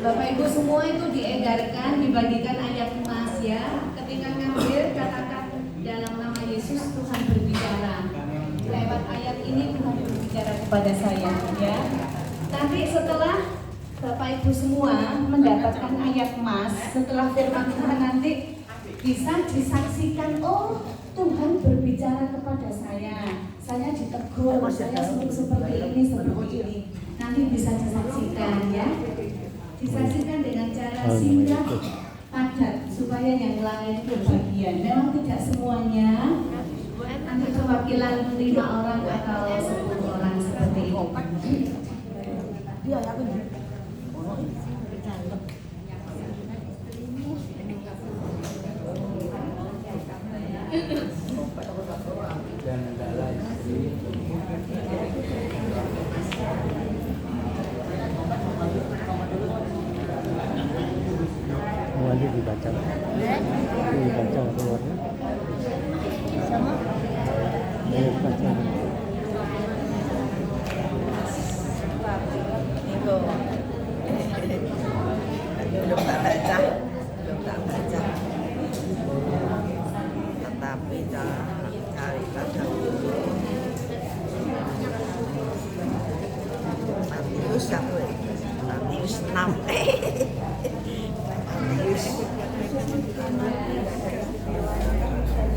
Bapak Ibu semua itu diedarkan, dibagikan ayat emas ya. Ketika ngambil katakan dalam nama Yesus Tuhan berbicara. Lewat ayat ini Tuhan berbicara kepada saya ya. Nanti setelah Bapak Ibu semua mendapatkan ayat emas, setelah firman Tuhan nanti bisa disaksikan, oh Tuhan berbicara kepada saya ditegur, saya seperti ini. Nanti bisa disaksikan ya. Disaksikan dengan cara singkat, padat, supaya yang lain berbagian. Memang tidak semuanya, nanti kewakilan 5 orang atau 10 orang seperti itu. Lagi dibaca keluarnya sama baca itu belum tak baca tetapi cari baca dulu Matius 6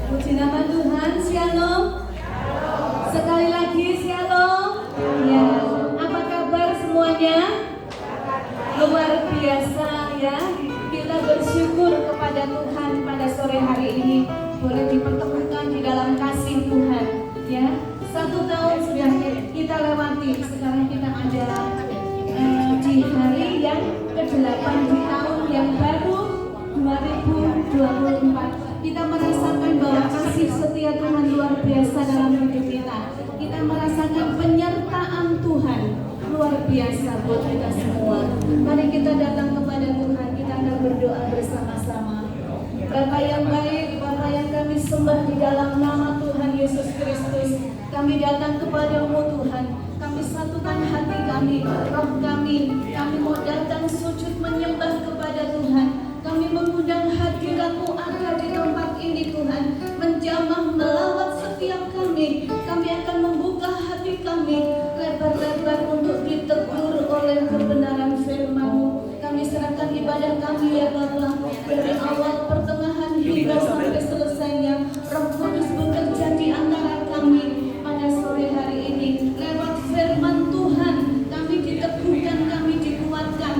Puji nama Tuhan, shalom. Sekali lagi shalom. Ya, apa kabar semuanya? Luar biasa ya. Kita bersyukur kepada Tuhan pada sore hari ini boleh dipertemukan di dalam kasih Tuhan. Ya, 1 tahun sudah kita lewati. Sekarang kita ada di hari yang ke-8 di tahun yang baru 2024. Kita merasakan bahwa kasih setia Tuhan luar biasa dalam hidup kita. Kita merasakan penyertaan Tuhan luar biasa buat kita semua. Mari kita datang kepada Tuhan. Kita akan berdoa bersama-sama. Bapa yang baik, Bapa yang kami sembah di dalam nama Tuhan Yesus Kristus. Kami datang kepada-Mu Tuhan. Kami satukan hati kami, roh kami. Kami mau datang sujud menyembah kepada Tuhan. Kami mengundang hadirat-Mu ada di tempat ini Tuhan. Menjamah melawat setiap kami. Kami akan membuka hati kami lebar-lebar untuk ditegur oleh kebenaran firman-Mu. Kami serahkan ibadah kami ya Bapa, dari awal pertengahan hingga sampai selesainya. Roh Kudus bekerja di antara kami pada sore hari ini. Lewat firman Tuhan kami diteguhkan, kami dikuatkan.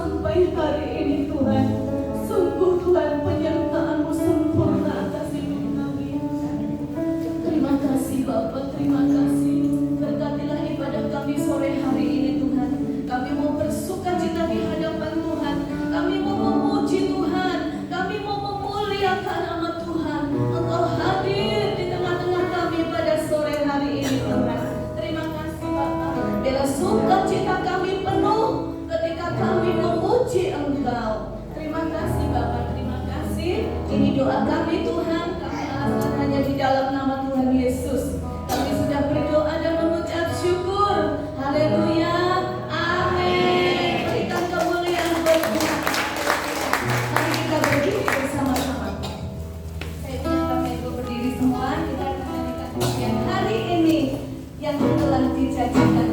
sampai hari ini Tuhan. Sungguh Tuhan penyertaan-Mu sempurna atas hidup kami. Terima kasih Bapa, terima kasih. Berkatilah ibadah kami sore hari ini Tuhan. Kami mau bersukacita di hadapan Tuhan. Kami mau memuji Tuhan. Kami mau memuliakan nama Tuhan. Engkau hadir di tengah-tengah kami pada sore hari ini Tuhan. Terima kasih Bapa. Bila sukacita kami penuh ketika kami memuji Engkau. Terima kasih Bapa, terima kasih. Ini doa kami Tuhan. Kami alaskan hanya di dalam nama Tuhan Yesus. Kami sudah berdoa dan mengucap syukur. Haleluya. Amin. Berikan kemuliaan buat Tuhan. Mari kita berdiri bersama-sama. Saya ingin Bapak Ibu berdiri semua. Kita akan menyanyikan pujian hari ini yang telah dijanjikan.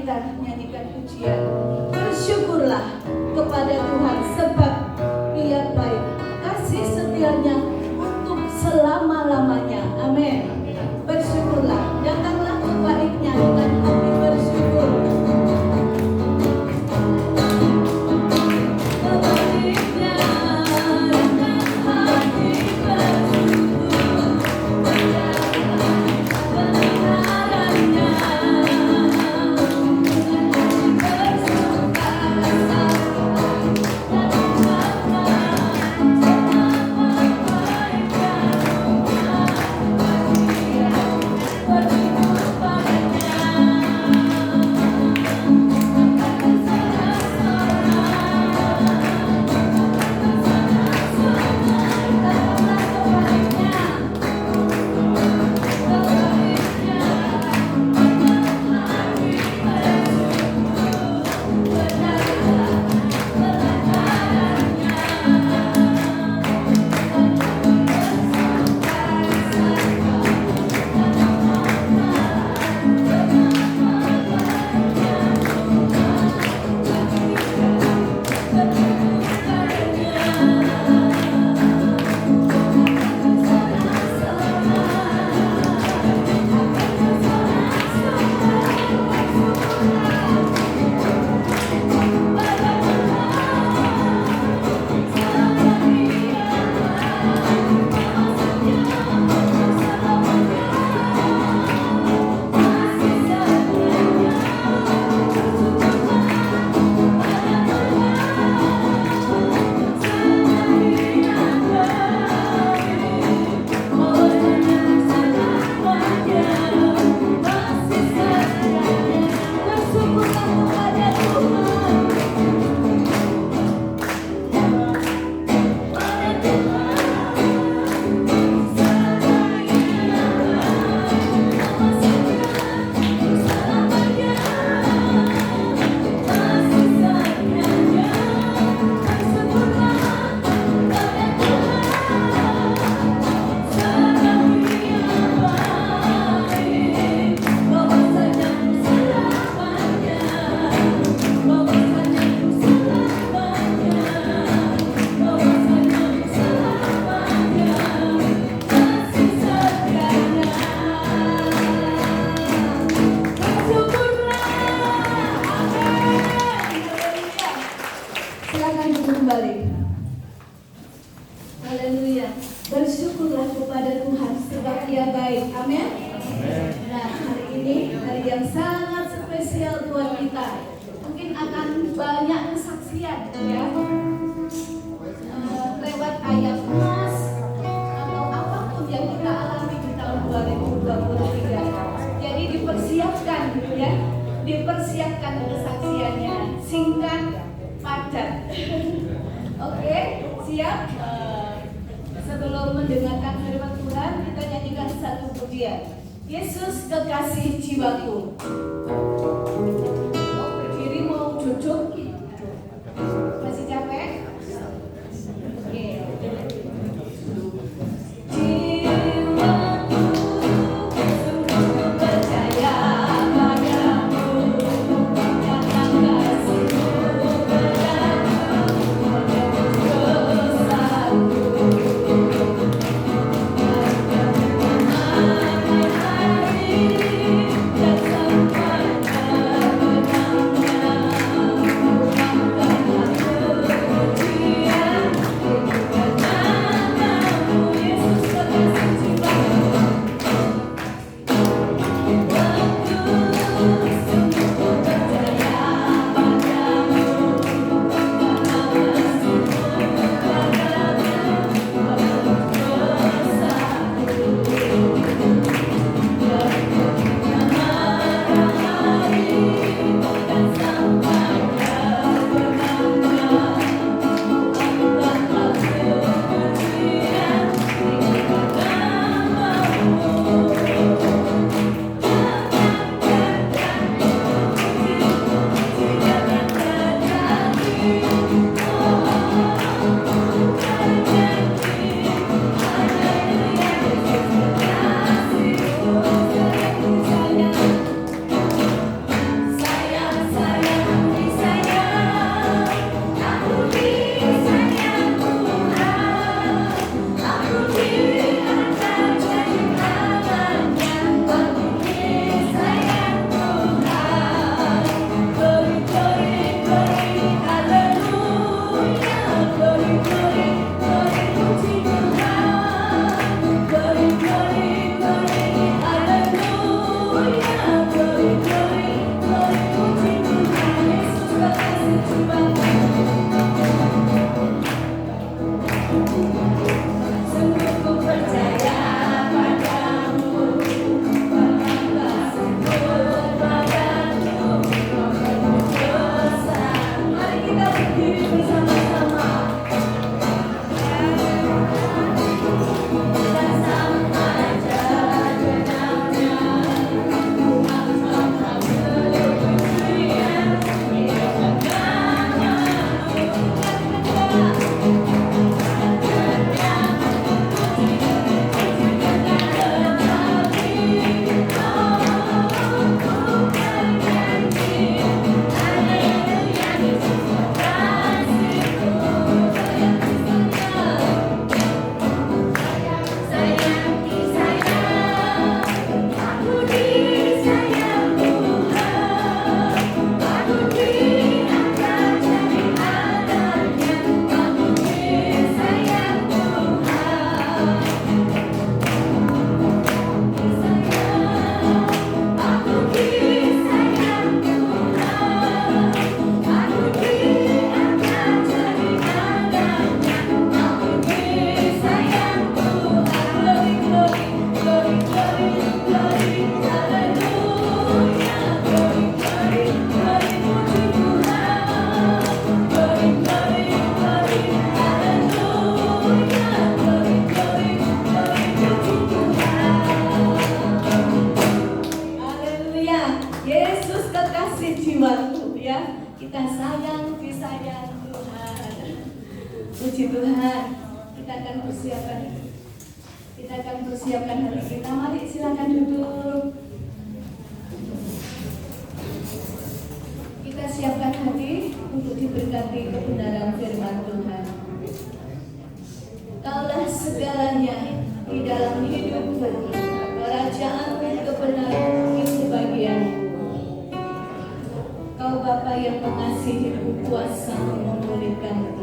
kita nyanyikan pujian. Bersyukurlah kepada Tuhan sebab Dia baik. Kasih setianya untuk selama-lamanya. Amin. Nah, hari ini hari yang sangat spesial buat kita. Mungkin akan banyak kesaksian ya. Lewat ayat emas atau apapun yang kita alami di tahun 2023. Jadi dipersiapkan ya. Dipersiapkan kesaksiannya, singkat, padat. Oke, siap? Sebelum mendengarkan firman Tuhan, kita nyanyikan satu pujian. Yesus kekasih jiwaku. Mau berdiri, mau duduk? Masih capek? Oke. Puji Tuhan, kita akan persiapkan hati kita. Mari silakan duduk. Kita siapkan hati untuk diberkati kebenaran firman Tuhan. Kaulah segalanya di dalam hidupku, kerajaan kebenaran itu bagianmu. Kau Bapa yang mengasihi, kuasa memulihkanku.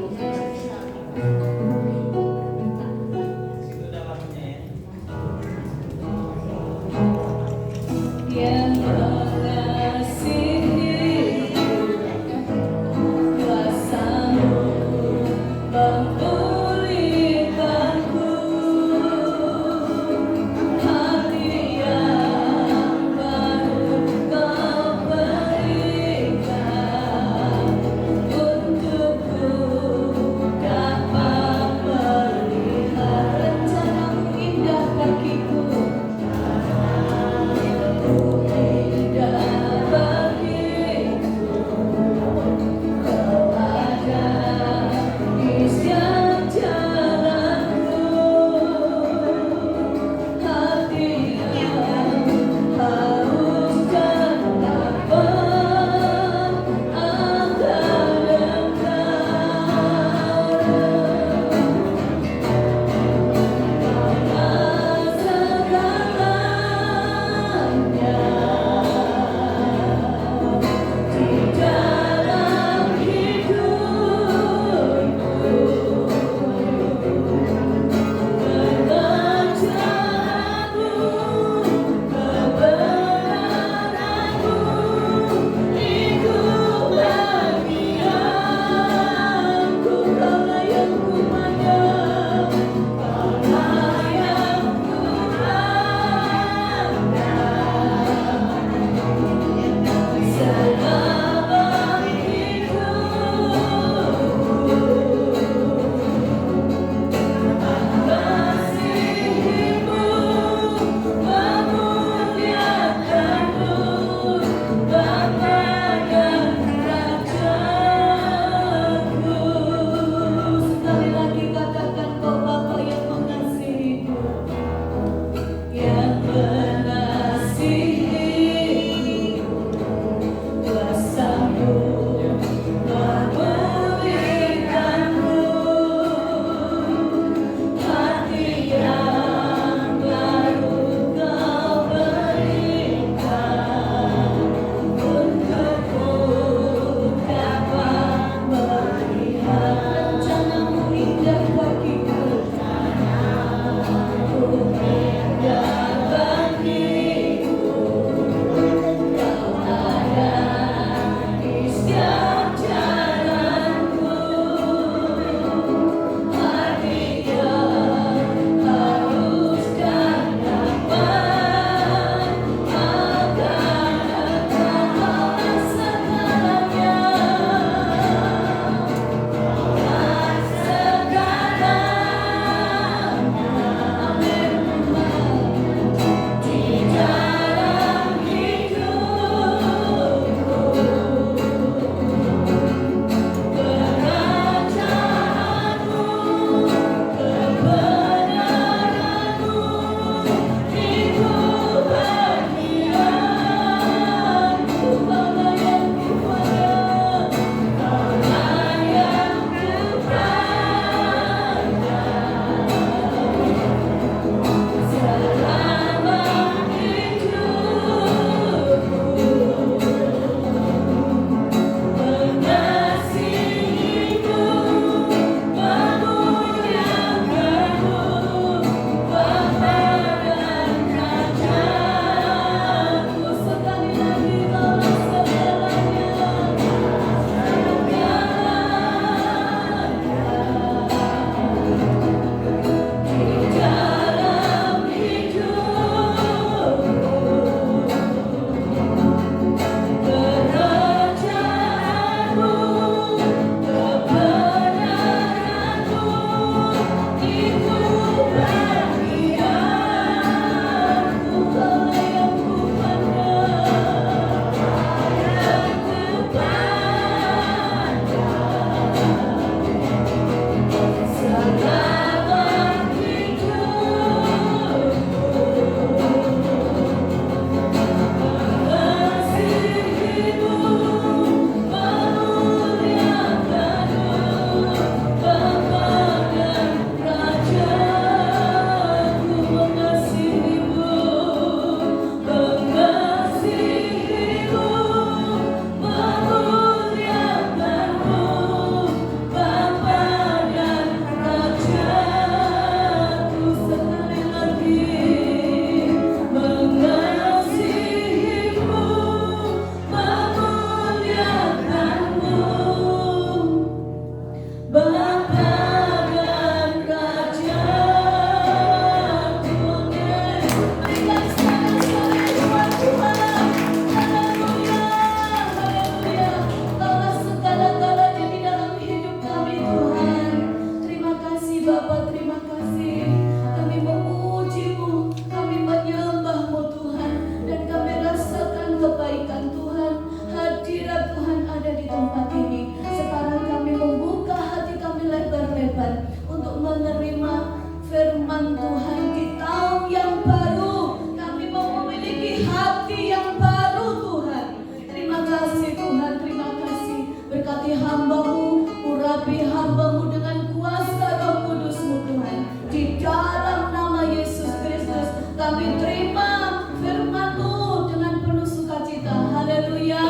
terima firman-Mu dengan penuh sukacita. Haleluya.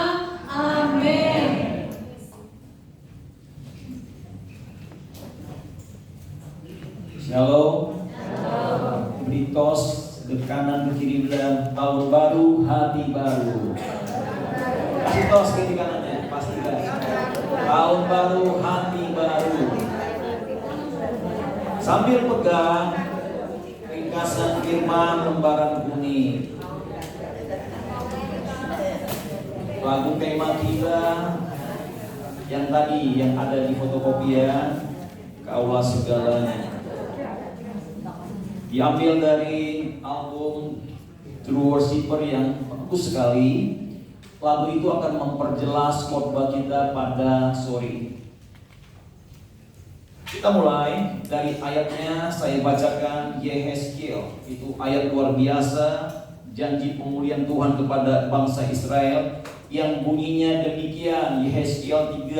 Amin. Shalom. Beri tos ke kanan ke kiri, bilang tahun baru, hati baru. Kasih tos kiri kanannya, pastikan. Tahun baru, hati baru. Sambil pegang ringkasan firman lembaran kuning. Lagu tema kita yang tadi yang ada di fotokopian, Kaulah Segalanya. Diambil dari album True Worshipper yang bagus sekali. Lagu itu akan memperjelas khotbah kita pada sore ini. Kita mulai dari ayatnya, saya bacakan Yehezkiel. Itu ayat luar biasa, janji pemulihan Tuhan kepada bangsa Israel yang bunyinya demikian. Yehezkiel 36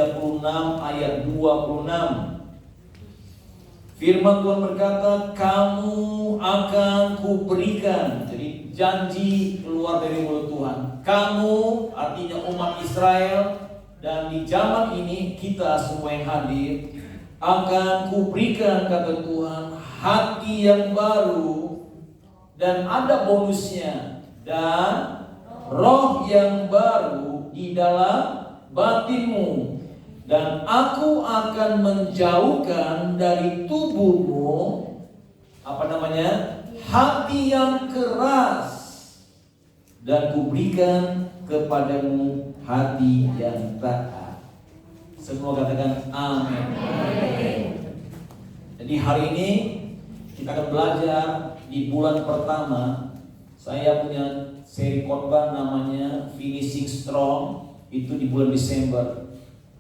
ayat 26. Firman Tuhan berkata, kamu akan kuberikan. Jadi janji keluar dari mulut Tuhan. Kamu artinya umat Israel, dan di zaman ini kita semua yang hadir, akan kuberikan, kata Tuhan, hati yang baru. Dan ada bonusnya, dan roh yang baru di dalam batinmu. Dan aku akan menjauhkan dari tubuhmu hati yang keras, dan kuberikan kepadamu hati yang taat. Semua katakan amin. Jadi hari ini kita akan belajar di bulan pertama. Saya punya seri khotbah namanya Finishing Strong, itu di bulan Desember.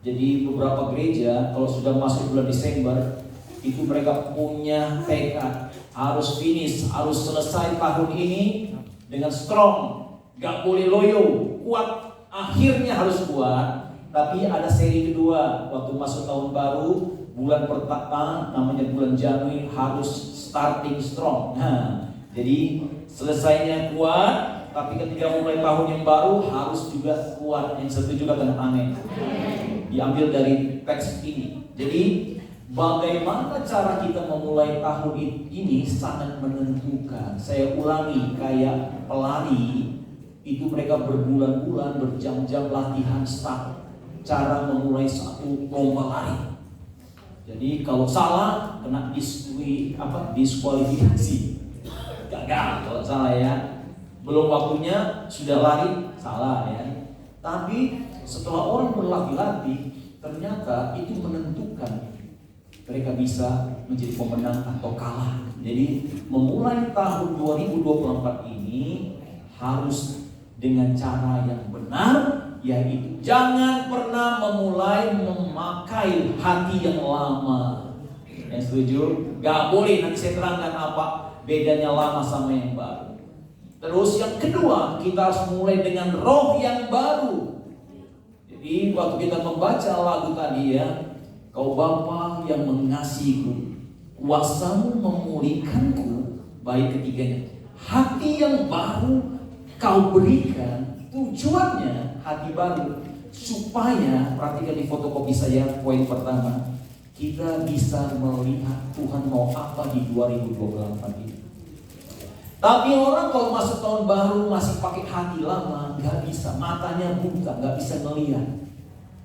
Jadi beberapa gereja kalau sudah masuk bulan Desember itu mereka punya tekad harus finish, harus selesai tahun ini dengan strong, gak boleh loyo, kuat, akhirnya harus kuat. Tapi ada seri kedua waktu masuk tahun baru, bulan pertama namanya bulan Januari harus starting strong. Nah, jadi selesainya kuat, tapi ketika mulai tahun yang baru harus juga kuat. Yang setuju katakan amin. Diambil dari teks ini. Jadi bagaimana cara kita memulai tahun ini sangat menentukan. Saya ulangi, kayak pelari itu mereka berbulan-bulan, berjam-jam latihan start. Cara memulai satu lomba lari. Jadi kalau salah kena diskualifikasi. Gagal kalau salah ya. Belum waktunya sudah lari, salah ya. Tapi setelah orang berlatih-latih, ternyata itu menentukan mereka bisa menjadi pemenang atau kalah. Jadi memulai tahun 2024 ini harus dengan cara yang benar, yaitu jangan pernah memulai memakai hati yang lama. Yang setuju? Gak boleh, nanti saya terangkan apa bedanya lama sama yang baru. Terus yang kedua, kita harus mulai dengan roh yang baru. Jadi waktu kita membaca lagu tadi ya, kau Bapa yang mengasihiku, kuasamu memulihkanku, baik ketiganya. Hati yang baru kau berikan, tujuannya hati baru supaya, perhatikan di fotokopi saya poin pertama, kita bisa melihat Tuhan mau apa di 2024 ini. Tapi orang kalau masuk tahun baru masih pakai hati lama, nggak bisa, matanya buta, nggak bisa melihat.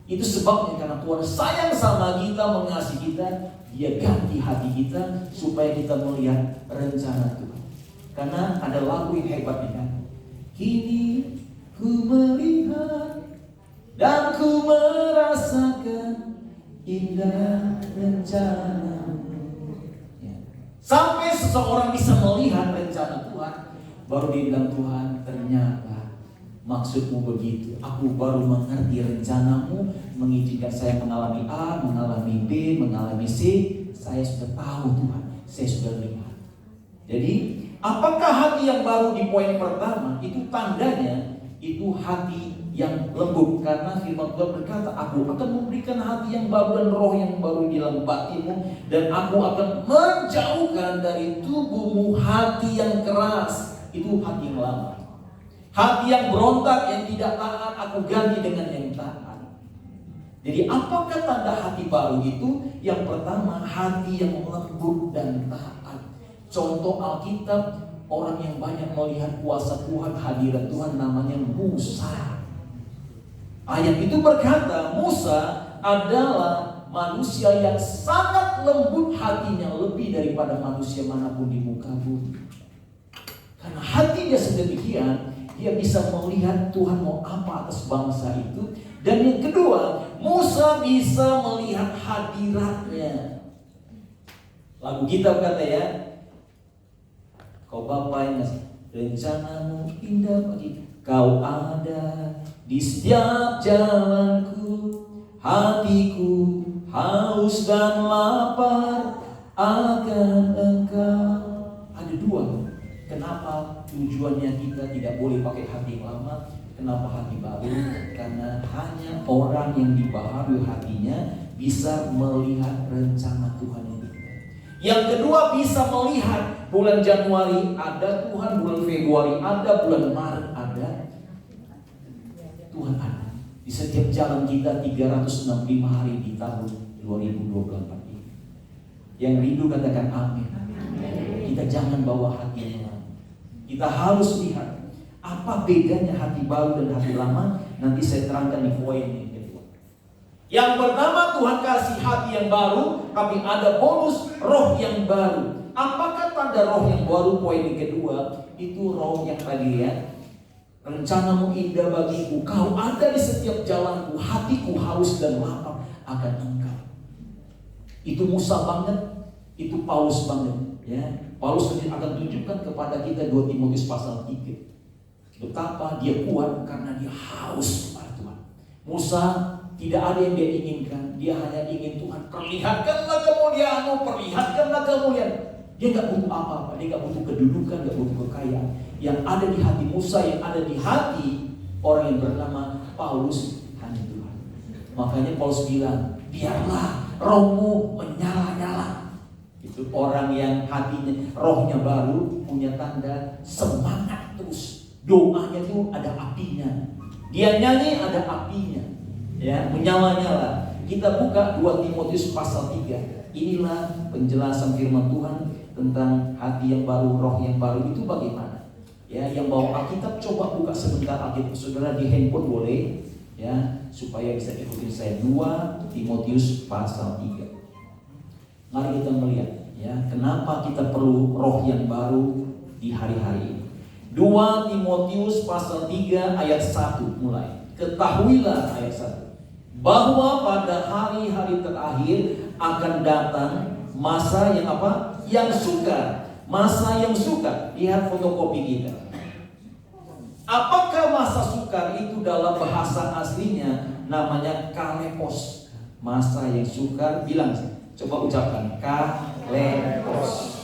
Itu sebabnya karena Tuhan sayang sama kita, mengasihi kita, Dia ganti hati kita supaya kita melihat rencana Tuhan. Karena ada lagu yang hebatnya kan, kini ku melihat dan ku merasakan indah rencana. Sampai seseorang bisa melihat rencana Tuhan, baru dia bilang, Tuhan ternyata maksudmu begitu. Aku baru mengerti rencanamu, mengizinkan saya mengalami A, mengalami B, mengalami C. Saya sudah tahu Tuhan, saya sudah lihat. Jadi apakah hati yang baru di poin pertama? Itu tandanya itu hati yang lembut, karena firman Tuhan berkata, aku akan memberikan hati yang baru dan roh yang baru di dalam batinmu, dan aku akan menjauhkan dari tubuhmu hati yang keras. itu hati yang lama. Hati yang berontak, yang tidak taat, aku ganti dengan yang taat. Jadi apakah tanda hati baru itu? Yang pertama, hati yang lembut dan taat. Contoh Alkitab, orang yang banyak melihat kuasa Tuhan, hadirat Tuhan, namanya Musa. Ayat itu berkata, Musa adalah manusia yang sangat lembut hatinya, lebih daripada manusia manapun di muka bumi. Karena hati dia sedemikian, dia bisa melihat Tuhan mau apa atas bangsa itu. Dan yang kedua, Musa bisa melihat hadiratnya. Lagu kita berkata ya, kau Bapa yang ngasih rencanamu indah bagi kau ada di setiap jalanku, hatiku haus dan lapar akan Engkau. Ada dua. Kenapa tujuannya kita tidak boleh pakai hati yang lama? Kenapa hati baru? Karena hanya orang yang dibaharui hatinya bisa melihat rencana Tuhan yang indah. Yang kedua, bisa melihat bulan Januari ada Tuhan, bulan Februari ada, bulan Maret ada. Tuhan ada di setiap jalan kita 365 hari di tahun 2024 ini. Yang rindu katakan amin. Kita jangan bawa hati yang lama. Kita harus lihat apa bedanya hati baru dan hati lama. Nanti saya terangkan di poin yang kedua. Yang pertama, Tuhan kasih hati yang baru, tapi ada bonus roh yang baru. Apakah tanda roh yang baru? Poin yang kedua, itu roh yang tadi ya. Rencanamu indah bagiku, kau ada di setiap jalanku, hatiku haus dan lapar akan Engkau. Itu Musa banget, itu Paulus banget. Ya, Paulus akan tunjukkan kepada kita 2 Timotius pasal 3. Betapa dia kuat karena dia haus kepada Tuhan. Musa tidak ada yang dia inginkan, dia hanya ingin Tuhan perlihatkanlah kemuliaan-Mu, perlihatkanlah kemuliaan. Dia nggak butuh apa-apa, dia nggak butuh kedudukan, nggak butuh kekayaan. Yang ada di hati Musa, yang ada di hati orang yang bernama Paulus hanya Tuhan. Makanya Paulus bilang, biarlah rohmu menyala-nyala. Itu orang yang hatinya, rohnya baru, punya tanda semangat terus. Doanya itu ada apinya. Dia nyanyi ada apinya. Ya, menyala-nyala. Kita buka 2 Timotius pasal 3. Inilah penjelasan firman Tuhan tentang hati yang baru, roh yang baru itu bagaimana. Ya, yang bawa Alkitab coba buka sebentar Alkitab saudara di handphone boleh, ya, supaya bisa ikutin saya. 2 Timotius pasal 3. Mari kita melihat, ya, kenapa kita perlu roh yang baru di hari-hari ini. 2 Timotius pasal 3 ayat 1 mulai. Ketahuilah ayat 1. Bahwa pada hari-hari terakhir akan datang masa yang apa? Yang sukar. Masa yang sukar. Lihat fotokopi kita. Apakah masa sukar itu dalam bahasa aslinya namanya kalepos. Masa yang sukar, bilang, coba ucapkan kalepos.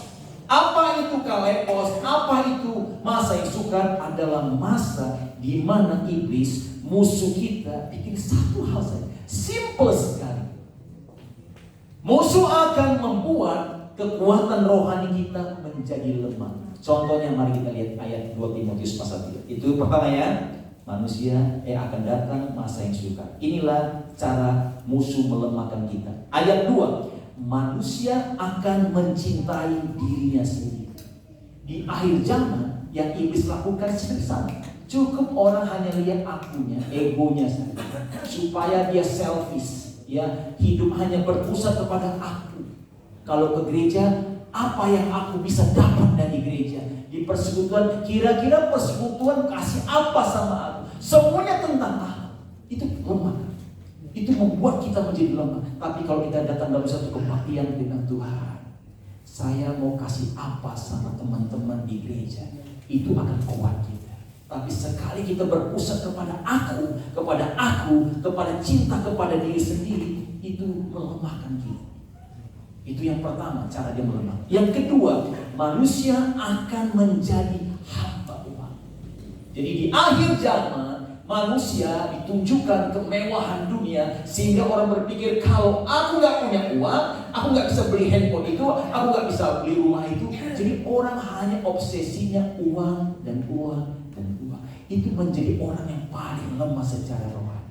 Apa itu kalepos? Apa itu masa yang sukar? Adalah masa di mana iblis, musuh kita, bikin satu hal saja. Simple sekali. Musuh akan membuat kekuatan rohani kita menjadi lemah. Contohnya mari kita lihat ayat 2 Timotius pasal 3. Itu pertama ya. Manusia akan datang masa yang sukar. Inilah cara musuh melemahkan kita. Ayat 2. Manusia akan mencintai dirinya sendiri. Di akhir zaman yang iblis lakukan sama. Cukup orang hanya lihat akunya, egonya saja, supaya dia selfish, ya, hidup hanya berpusat kepada aku. Kalau ke gereja, apa yang aku bisa dapat dari gereja? Di persekutuan, kira-kira persekutuan kasih apa sama aku? Semuanya tentang aku. Itu lemah. Itu membuat kita menjadi lemah. Tapi kalau kita datang dalam satu kebaktian dengan Tuhan, saya mau kasih apa sama teman-teman di gereja, itu akan kuat kita. Tapi sekali kita berpusat kepada aku, kepada cinta kepada diri sendiri, itu melemahkan kita. Itu yang pertama, cara dia melemah. Yang kedua, manusia akan menjadi hamba uang. Jadi di akhir zaman, manusia ditunjukkan kemewahan dunia sehingga orang berpikir kalau aku nggak punya uang, aku nggak bisa beli handphone itu, aku nggak bisa beli rumah itu. Jadi orang hanya obsesinya uang dan uang dan uang. Itu menjadi orang yang paling lemah secara rohani.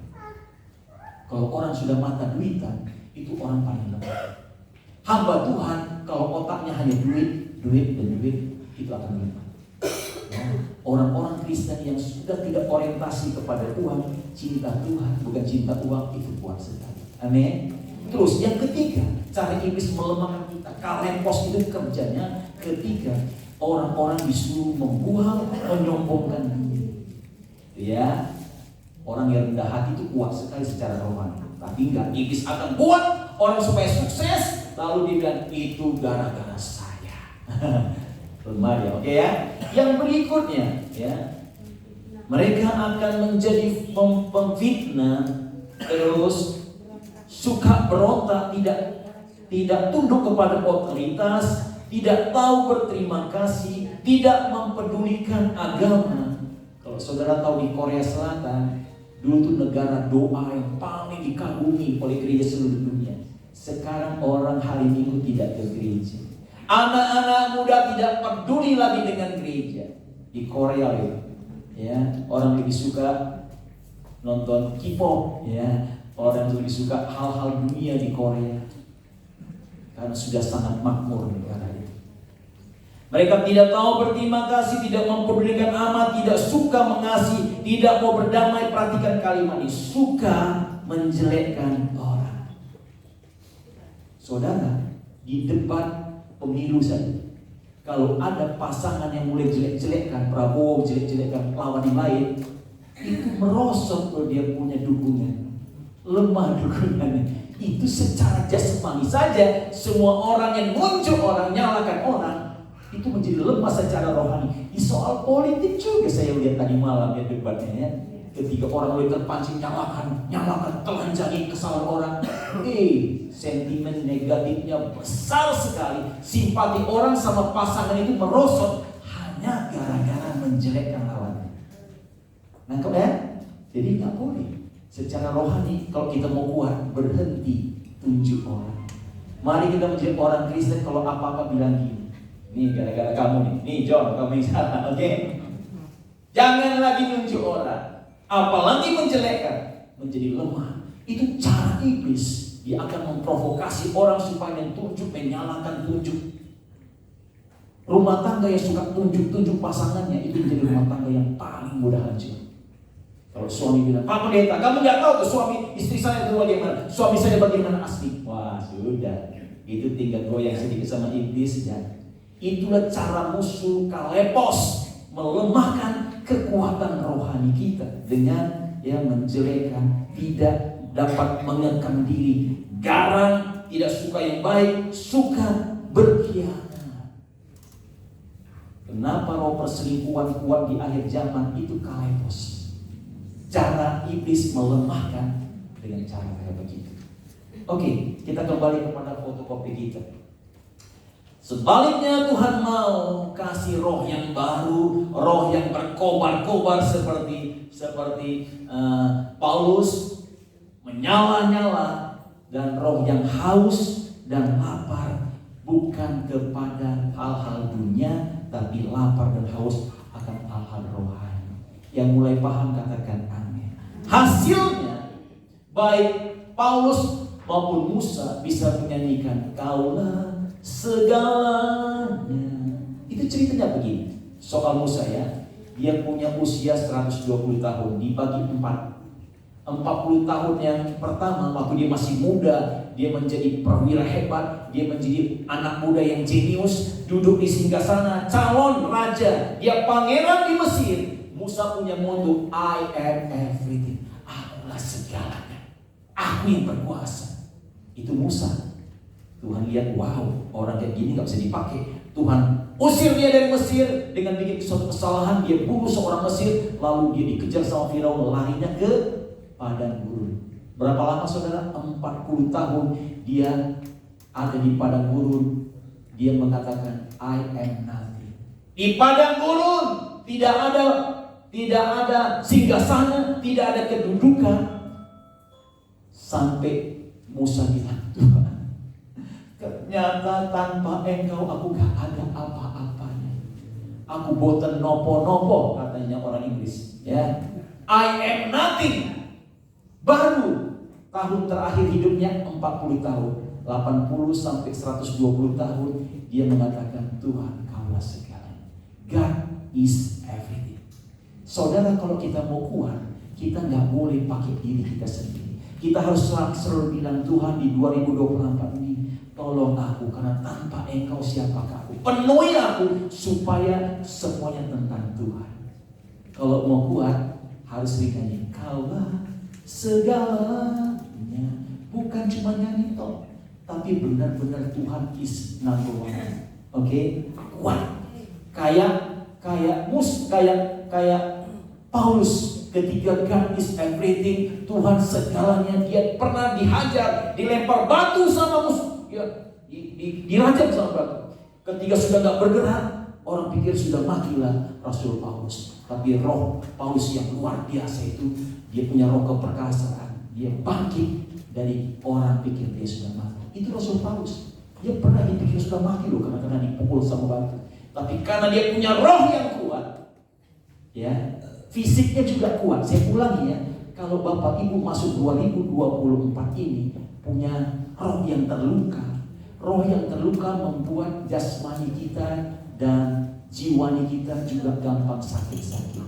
Kalau orang sudah mata duitan, itu orang paling lemah. Hamba Tuhan kalau otaknya hanya duit, duit dan duit, itu akan lemah. Orang-orang Kristen yang sudah tidak orientasi kepada uang, cinta Tuhan bukan cinta uang, itu kuat sekali. Amin. Terus yang ketiga, cara iblis melemahkan kita. Kalempos itu kerjanya ketika orang-orang disuruh membuang, menyombongkan diri. Ya, orang yang rendah hati itu kuat sekali secara rohani. Tapi enggak, iblis akan buat orang supaya sukses, lalu dia bilang itu gara-gara saya. Lemah ya, oke ya. Yang berikutnya ya, mereka akan menjadi pemfitnah, terus suka berontak, tidak tunduk kepada otoritas, tidak tahu berterima kasih, tidak mempedulikan agama. Kalau saudara tahu di Korea Selatan, dulu tuh negara doa yang paling dikagumi oleh gereja seluruh dunia. Sekarang orang hari Minggu tidak ke gereja. Anak-anak muda tidak peduli lagi dengan gereja. Di Korea ya, orang lebih suka nonton K-pop ya, orang lebih suka hal-hal dunia di Korea karena sudah sangat makmur negara itu. Mereka tidak tahu berterima kasih, tidak mempedulikan amat, tidak suka mengasihi, tidak mau berdamai. Perhatikan kalimat ini, suka menjelekkan orang. Saudara, di debat pemilu saja, kalau ada pasangan yang mulai jelek-jelekkan, Prabowo jelek-jelekkan lawan yang lain, itu merosot kalau dia punya dukungan, lemah dukungannya. Itu secara jasmani saja, semua orang yang muncul orang, nyalakan orang, itu menjadi lemah secara rohani. Di soal politik juga saya lihat tadi malam ya debatnya ya. Ketika orang mulai terpancing nyalakan, telanjangi kesalahan orang, sentimen negatifnya besar sekali. Simpati orang sama pasangan itu merosot hanya gara-gara menjelekkan lawan. Nangkep ya? Jadi nggak boleh. Secara rohani kalau kita mau kuat, berhenti tunjuk orang. Mari kita menjadi orang Kristen kalau apa-apa bilang gini. Nih gara-gara kamu nih John, kamu yang salah, oke? Jangan lagi tunjuk orang. Apalagi menjelekkan, menjadi lemah. Itu cara iblis. Dia akan memprovokasi orang supaya tunjuk, menyalahkan tunjuk. Rumah tangga yang suka tunjuk-tunjuk pasangannya, itu menjadi rumah tangga yang paling mudah hancur. Kalau suami bilang, Pak Pendeta, kamu gak tahu tuh suami istri saya itu bagaimana, suami saya bagaimana asli. Wah sudah, itu tinggal goyang sedikit sama iblis ya. Itulah cara musuh Kalempos melemahkan kekuatan rohani kita dengan menjelekkan, tidak dapat mengekang diri, garang, tidak suka yang baik, suka berkhianat. Kenapa roh perselingkuhan kuat di akhir zaman? Itu Kalempos. Cara iblis melemahkan dengan cara kayak begitu. Oke, kita kembali kepada fotokopi kita. Sebaliknya Tuhan mau kasih roh yang baru, roh yang berkobar-kobar seperti Paulus, menyala-nyala, dan roh yang haus dan lapar, bukan kepada hal-hal dunia, tapi lapar dan haus akan hal-hal rohani. Yang mulai paham katakan amin. Hasilnya baik Paulus maupun Musa bisa menyanyikan kaulah segalanya. Itu ceritanya begini. Soal Musa ya, dia punya usia 120 tahun dibagi 4. 40 tahun yang pertama waktu dia masih muda, dia menjadi perwira hebat, dia menjadi anak muda yang jenius, duduk di singgasana, calon raja, dia pangeran di Mesir. Musa punya motto, I am everything. Akulah segalanya. Aku yang berkuasa. Itu Musa. Tuhan lihat, wow, orang kayak gini gak bisa dipakai. Tuhan usir dia dari Mesir dengan bikin suatu kesalahan. Dia bunuh seorang Mesir, lalu dia dikejar sama Firaun, larinya ke padang gurun. Berapa lama saudara? 40 tahun dia ada di padang gurun. Dia mengatakan I am nothing. Di padang gurun tidak ada tidak ada singgasana, tidak ada kedudukan. Sampai Musa bilang, Tuhan, ternyata tanpa Engkau aku gak ada apa-apanya. Aku boten nopo-nopo, katanya orang Inggris. Ya, I am nothing. Baru tahun terakhir hidupnya 40 tahun, 80 sampai 120 tahun, dia mengatakan, Tuhan, Kaulah segalanya. God is everything. Saudara, kalau kita mau kuat, kita nggak boleh pakai diri kita sendiri. Kita harus selalu bilang, Tuhan, di 2024 ini tolong aku, karena tanpa Engkau siapakah aku. Penuhi aku supaya semuanya tentang Tuhan. Kalau mau kuat, harus nyanyi, Kaulah segalanya. Bukan cuma nyanyi toh, tapi benar-benar Tuhan is number one. Oke? Kuat. Kayak Paulus, ketika God is everything, Tuhan segalanya, dia pernah dihajar, dilempar batu sama musuh, ya, dirajam sama batu. Ketika sudah gak bergerak, orang pikir sudah matilah Rasul Paulus. Tapi roh Paulus yang luar biasa itu, dia punya roh keperkasaan, dia bangkit dari orang pikir dia sudah mati. Itu Rasul Paulus. Dia pernah dipikir sudah mati loh, karena dipukul sama batu. Tapi karena dia punya roh yang kuat, ya, fisiknya juga kuat. Saya ulangi ya, kalau Bapak Ibu masuk 2024 ini punya roh yang terluka. Roh yang terluka membuat jasmani kita dan jiwani kita juga gampang sakit-sakit.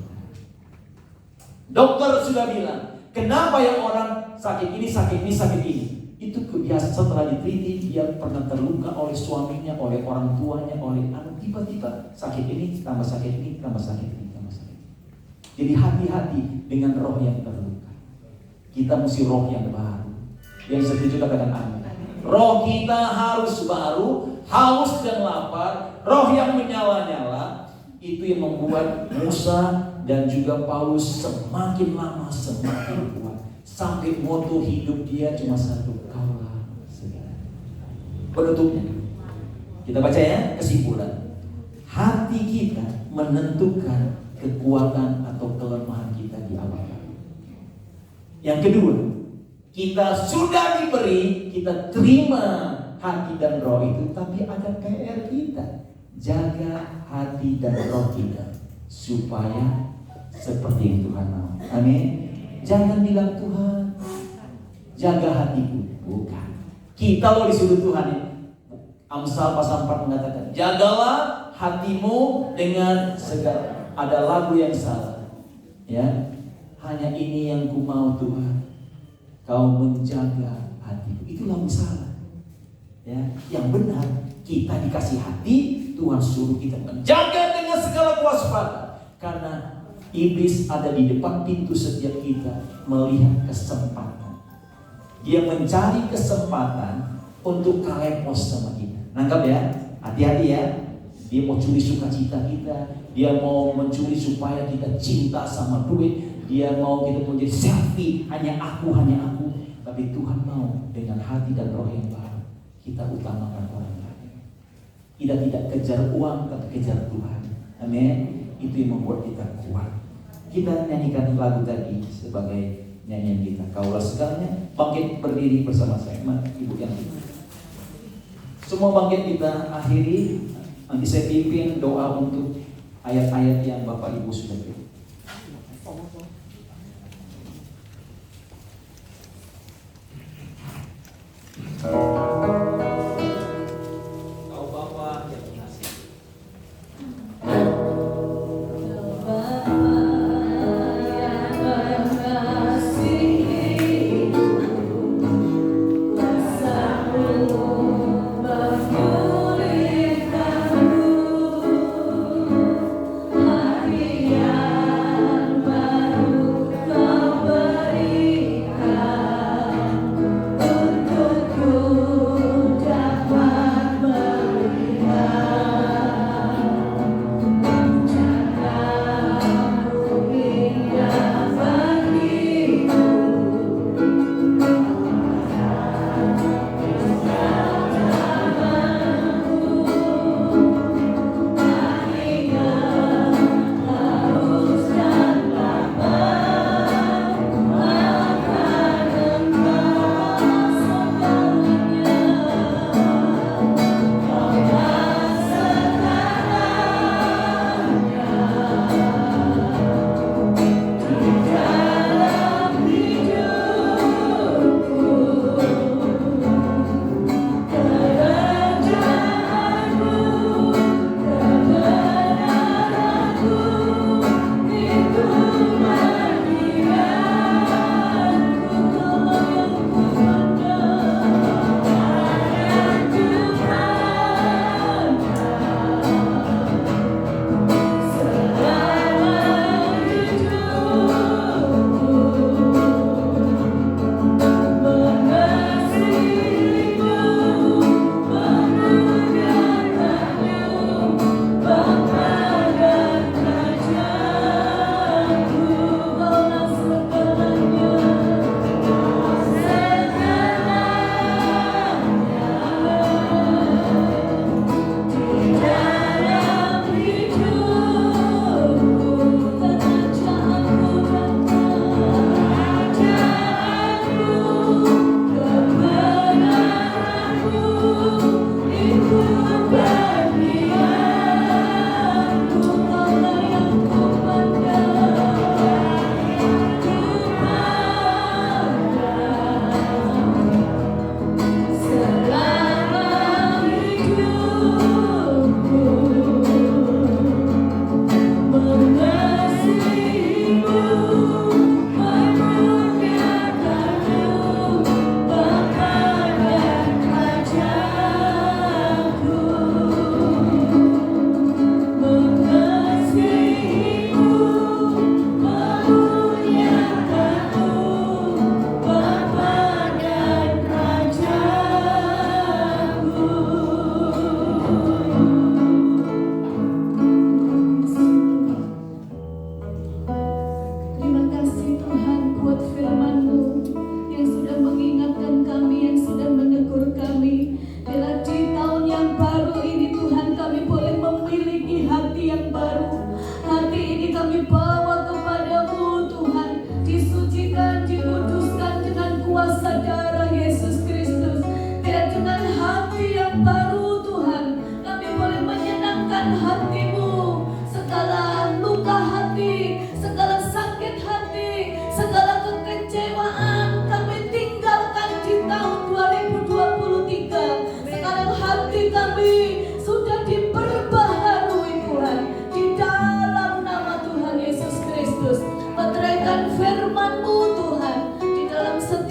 Dokter sudah bilang, kenapa yang orang sakit ini, sakit ini, sakit ini? Itu kebiasaan. Setelah diteliti, dia pernah terluka oleh suaminya, oleh orang tuanya, oleh anak. Tiba-tiba sakit ini, tambah sakit ini, tambah sakit ini, tambah sakit ini. Jadi hati-hati dengan roh yang terluka. Kita mesti roh yang baru. Yang setuju katakan amin. Roh kita harus baru, haus dan lapar. Roh yang menyala-nyala, itu yang membuat Musa dan juga Paulus semakin lama semakin kuat. Sampai moto hidup dia cuma satu, Kaulah segalanya. Penutupnya, kita baca ya, kesimpulan. Hati kita menentukan kekuatan atau kelemahan kita di awal. Yang kedua, kita sudah diberi, kita terima hati dan roh itu, tapi ada PR kita. Jaga hati dan roh kita supaya seperti yang Tuhan mau. Amin. Jangan bilang, Tuhan, jaga hatiku. Bukan. Kita loh disuruh Tuhan ya. Amsal pasal 4 mengatakan, jagalah hatimu dengan segala. Ada lagu yang salah, ya. Hanya ini yang ku mau Tuhan, Kau menjaga hatiku. Itu lagu salah, ya. Yang benar, kita dikasih hati, Tuhan suruh kita menjaga dengan segala kewaspadaan. Karena iblis ada di depan pintu setiap kita melihat kesempatan. Dia mencari kesempatan untuk kalepos sama kita. Nangkap ya? Hati-hati ya. Dia mau curi sukacita kita. Dia mau mencuri supaya kita cinta sama duit. Dia mau kita menjadi selfie, hanya aku. Tapi Tuhan mau dengan hati dan roh yang baru, kita utamakan orang lain. Kita tidak kejar uang, tapi kejar Tuhan. Amin. Itu yang membuat kita kuat. Kita nyanyikan lagu tadi sebagai nyanyian kita. Kaulah segalanya. Bangkit berdiri bersama saya, Ibu yang kita. Semua bangkit, kita akhiri. Nanti saya pimpin doa untuk ayat-ayat yang Bapak Ibu sudah beri. Kau Bapa yang mengasihi. Baru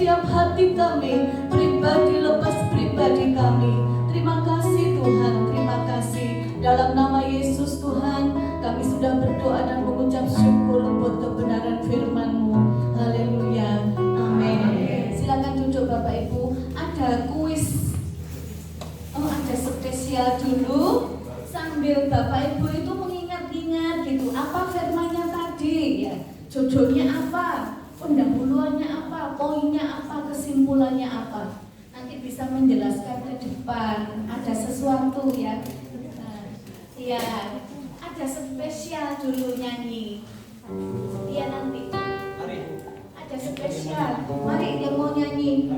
setiap hati kami, pribadi lepas pribadi kami. Terima kasih Tuhan, terima kasih. Dalam nama Yesus Tuhan, kami sudah berdoa dan mengucap syukur buat kebenaran firman-Mu. Haleluya, amin. Silakan duduk Bapak Ibu. Ada kuis, ada spesial dulu. Sambil Bapak Ibu itu mengingat-ingat gitu, apa firman-Nya tadi ya, judulnya apa, pendahuluannya apa, poinnya apa, kesimpulannya apa. Nanti bisa menjelaskan ke depan. Ada sesuatu ya. Iya, ada spesial dulu nyanyi. Iya nanti. Ada spesial. Mari yang mau nyanyi.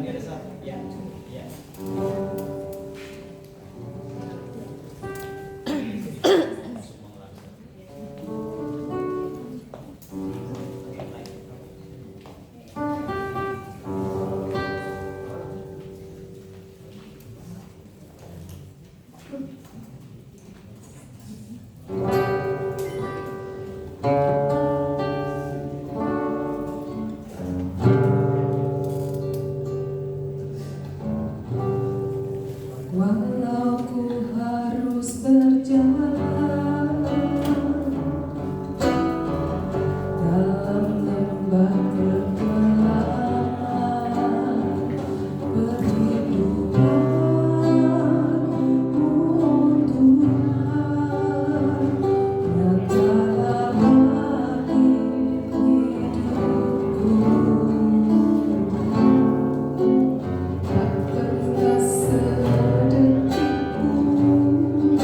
Walau ku harus berjalan dalam lembah kegelapan, perlindungan-Mu Tuhan, nyatalah hati hidupku. Tak pernah sedetik pun,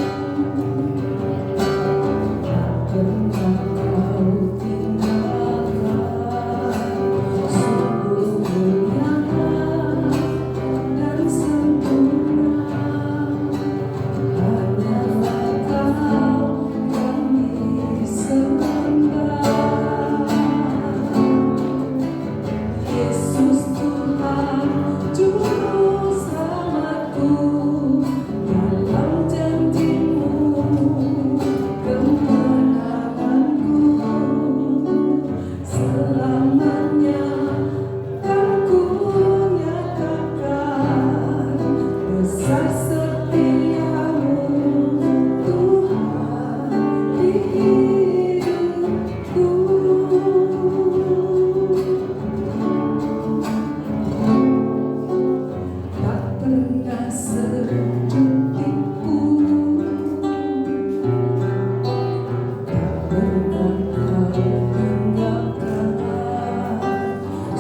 tak pernah Kau tinggalkan. Sungguh mulia dan sempurna, hanyalah Kau yang disembah. Yesus Tuhan, Juru Selamatku, dalam janji-Mu kemenanganku. Selamanya kan ku nyatakan besar setia-Mu Tuhan di hidupku. Tak pernah sedetik pun, tak pernah Kau tinggalkan.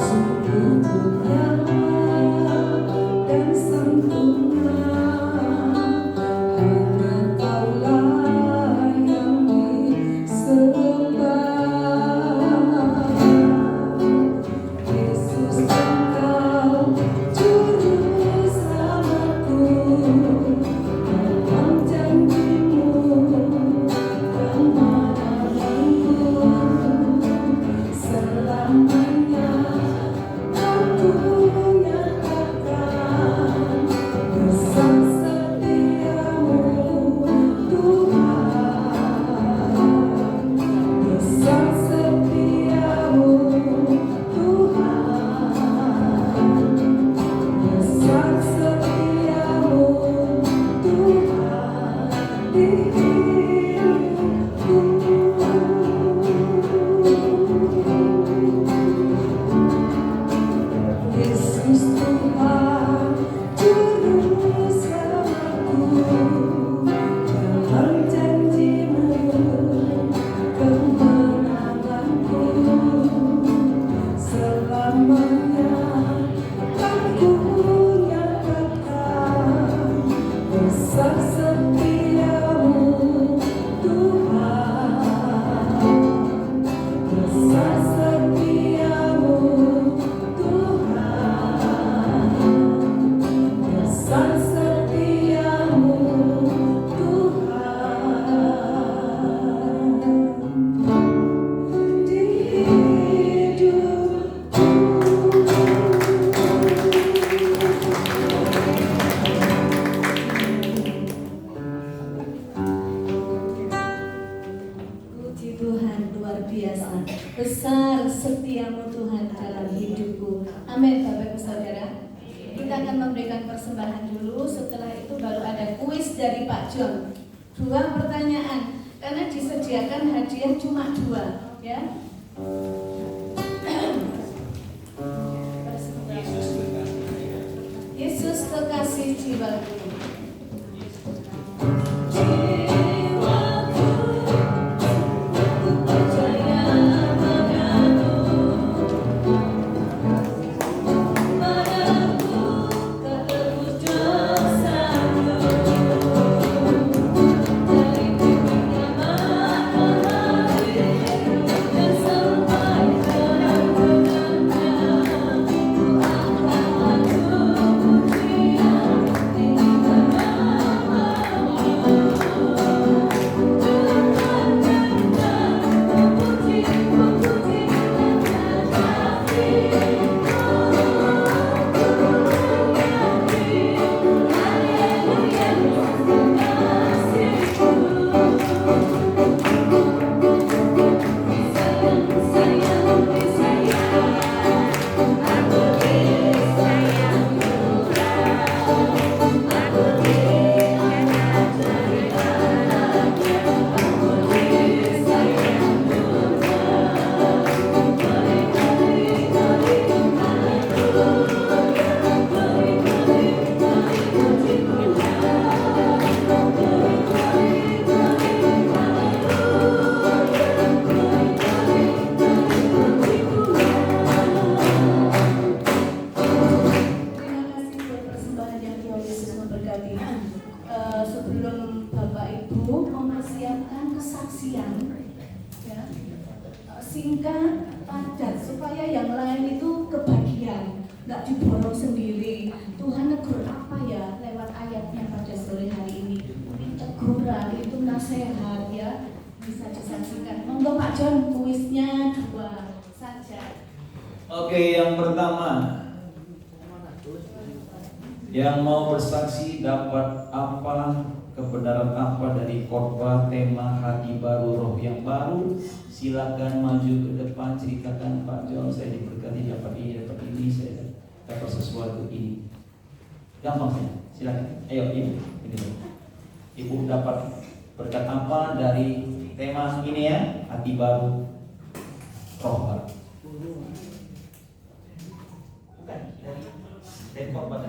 Sungguh mulia dan sempurna, hanya Kaulah yang disembah. Yesus Engkau, Juru Selamatku, dalam janji-Mu kemenanganku. Selamanya kan ku nyatakan besar setia-Mu Tuhan, besar setia-Mu Tuhan, besar setia-Mu Tuhan di hidupku. Yesus Tuhan, Juru Selamatku, dalam janji-Mu kemenanganku. Selamanya kan ku nyatakan besar setia-Mu Tuhan, besar setia-Mu Tuhan, besar setia-Mu Tuhan di hidupku. Puji Tuhan, luar biasa. Besar setiamu Tuhan dalam hidupku. Amin Bapak Ibu Saudara. Kita akan memberikan persembahan dulu. Setelah itu baru ada kuis dari Pak John. 2 pertanyaan. Karena disediakan hadiah cuma 2, ya. Yesus kekasih jiwaku. Sebelum Bapak Ibu mempersiapkan kesaksian, ya, singkat, padat, supaya yang lain itu kebagian, nggak diborong sendiri. Tuhan negur apa ya lewat ayatnya pada sore hari ini? Teguran itu nasihat, ya, bisa disaksikan. Monggo Pak John, kuisnya 2 saja. Oke, yang pertama, yang mau bersaksi dapat apa, kebenaran apa dari khotbah tema hati baru roh yang baru, silakan maju ke depan, ceritakan Pak John, saya diberkati dapat ini, saya dapat sesuatu ini. Gampang saja, silakan. Ayo Ibu, ini Ibu dapat berkat apa dari tema ini ya, hati baru roh baru? Bukan dari khotbah.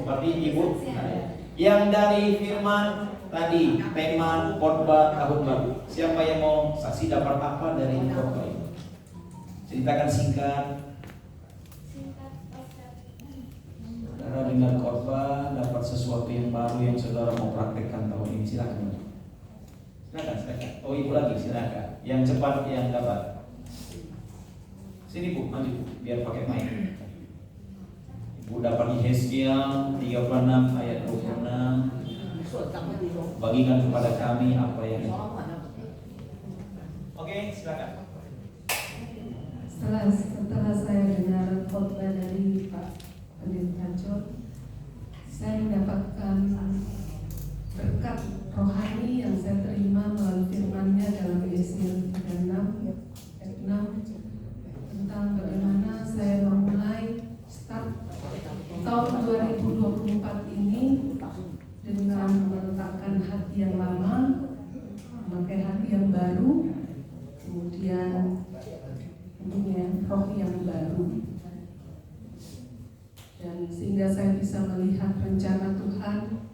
Berarti Ibu yang dari firman tadi tema khotbah tahun baru. Siapa yang mau saksi dapat apa dari khotbah ini? Ceritakan singkat. Saudara dengar khotbah dapat sesuatu yang baru yang saudara mau praktekkan tahun ini, silakan. Silakan. Oh Ibu lagi, silakan. Yang cepat yang dapat. Sini Bu, maju Bu, biar pakai mic. Ibu dapat Yesaya 36 ayat 26. Bagikan kepada kami apa yang itu. Oke, silakan. Setelah saya dengar khotbah dari Pak Pendeta John, saya mendapatkan berkat rohani yang saya terima melalui firman-Nya dalam Yesaya 36 ayat 6 tentang bagaimana saya memulai start tahun 2024 ini dengan meletakkan hati yang lama, memakai hati yang baru, kemudian tentunya roh yang baru, dan sehingga saya bisa melihat rencana Tuhan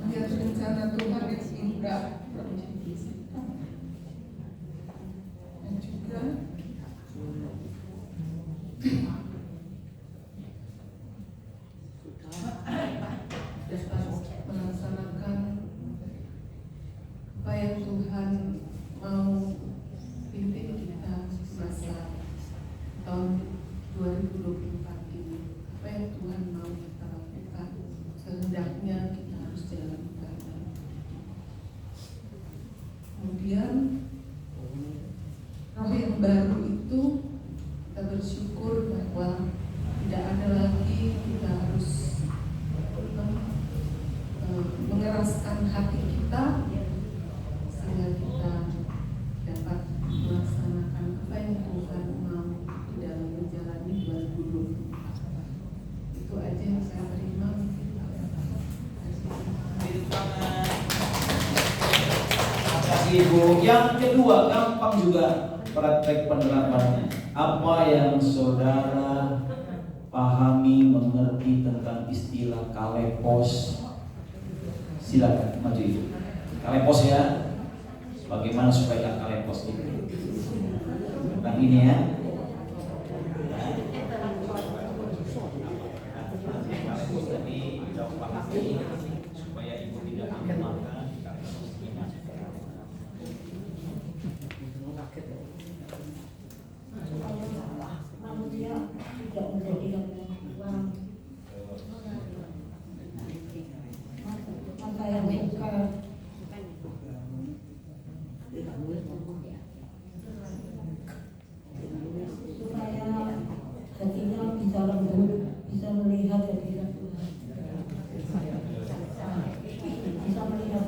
melihat rencana Tuhan yang indah dan juga melaksanakan apa yang Tuhan mau pimpin kita masa tahun 2024 ini. Apa yang Tuhan mau kita lakukan, kehendaknya kita harus jalankan. kasih Ibu. Yang kedua, gampang juga praktek penerapannya. Apa yang saudara pahami, mengerti tentang istilah kalepos? Silakan maju Ibu. Kalepos ya. Bagaimana supaya kalepos itu? Tentang ini ya. Supaya Ibu tidak ambil maka manusia tidak menjadi uang. Maka yang suka supaya hatinya bisa lembut, bisa melihat hadirat Tuhan, bisa melihat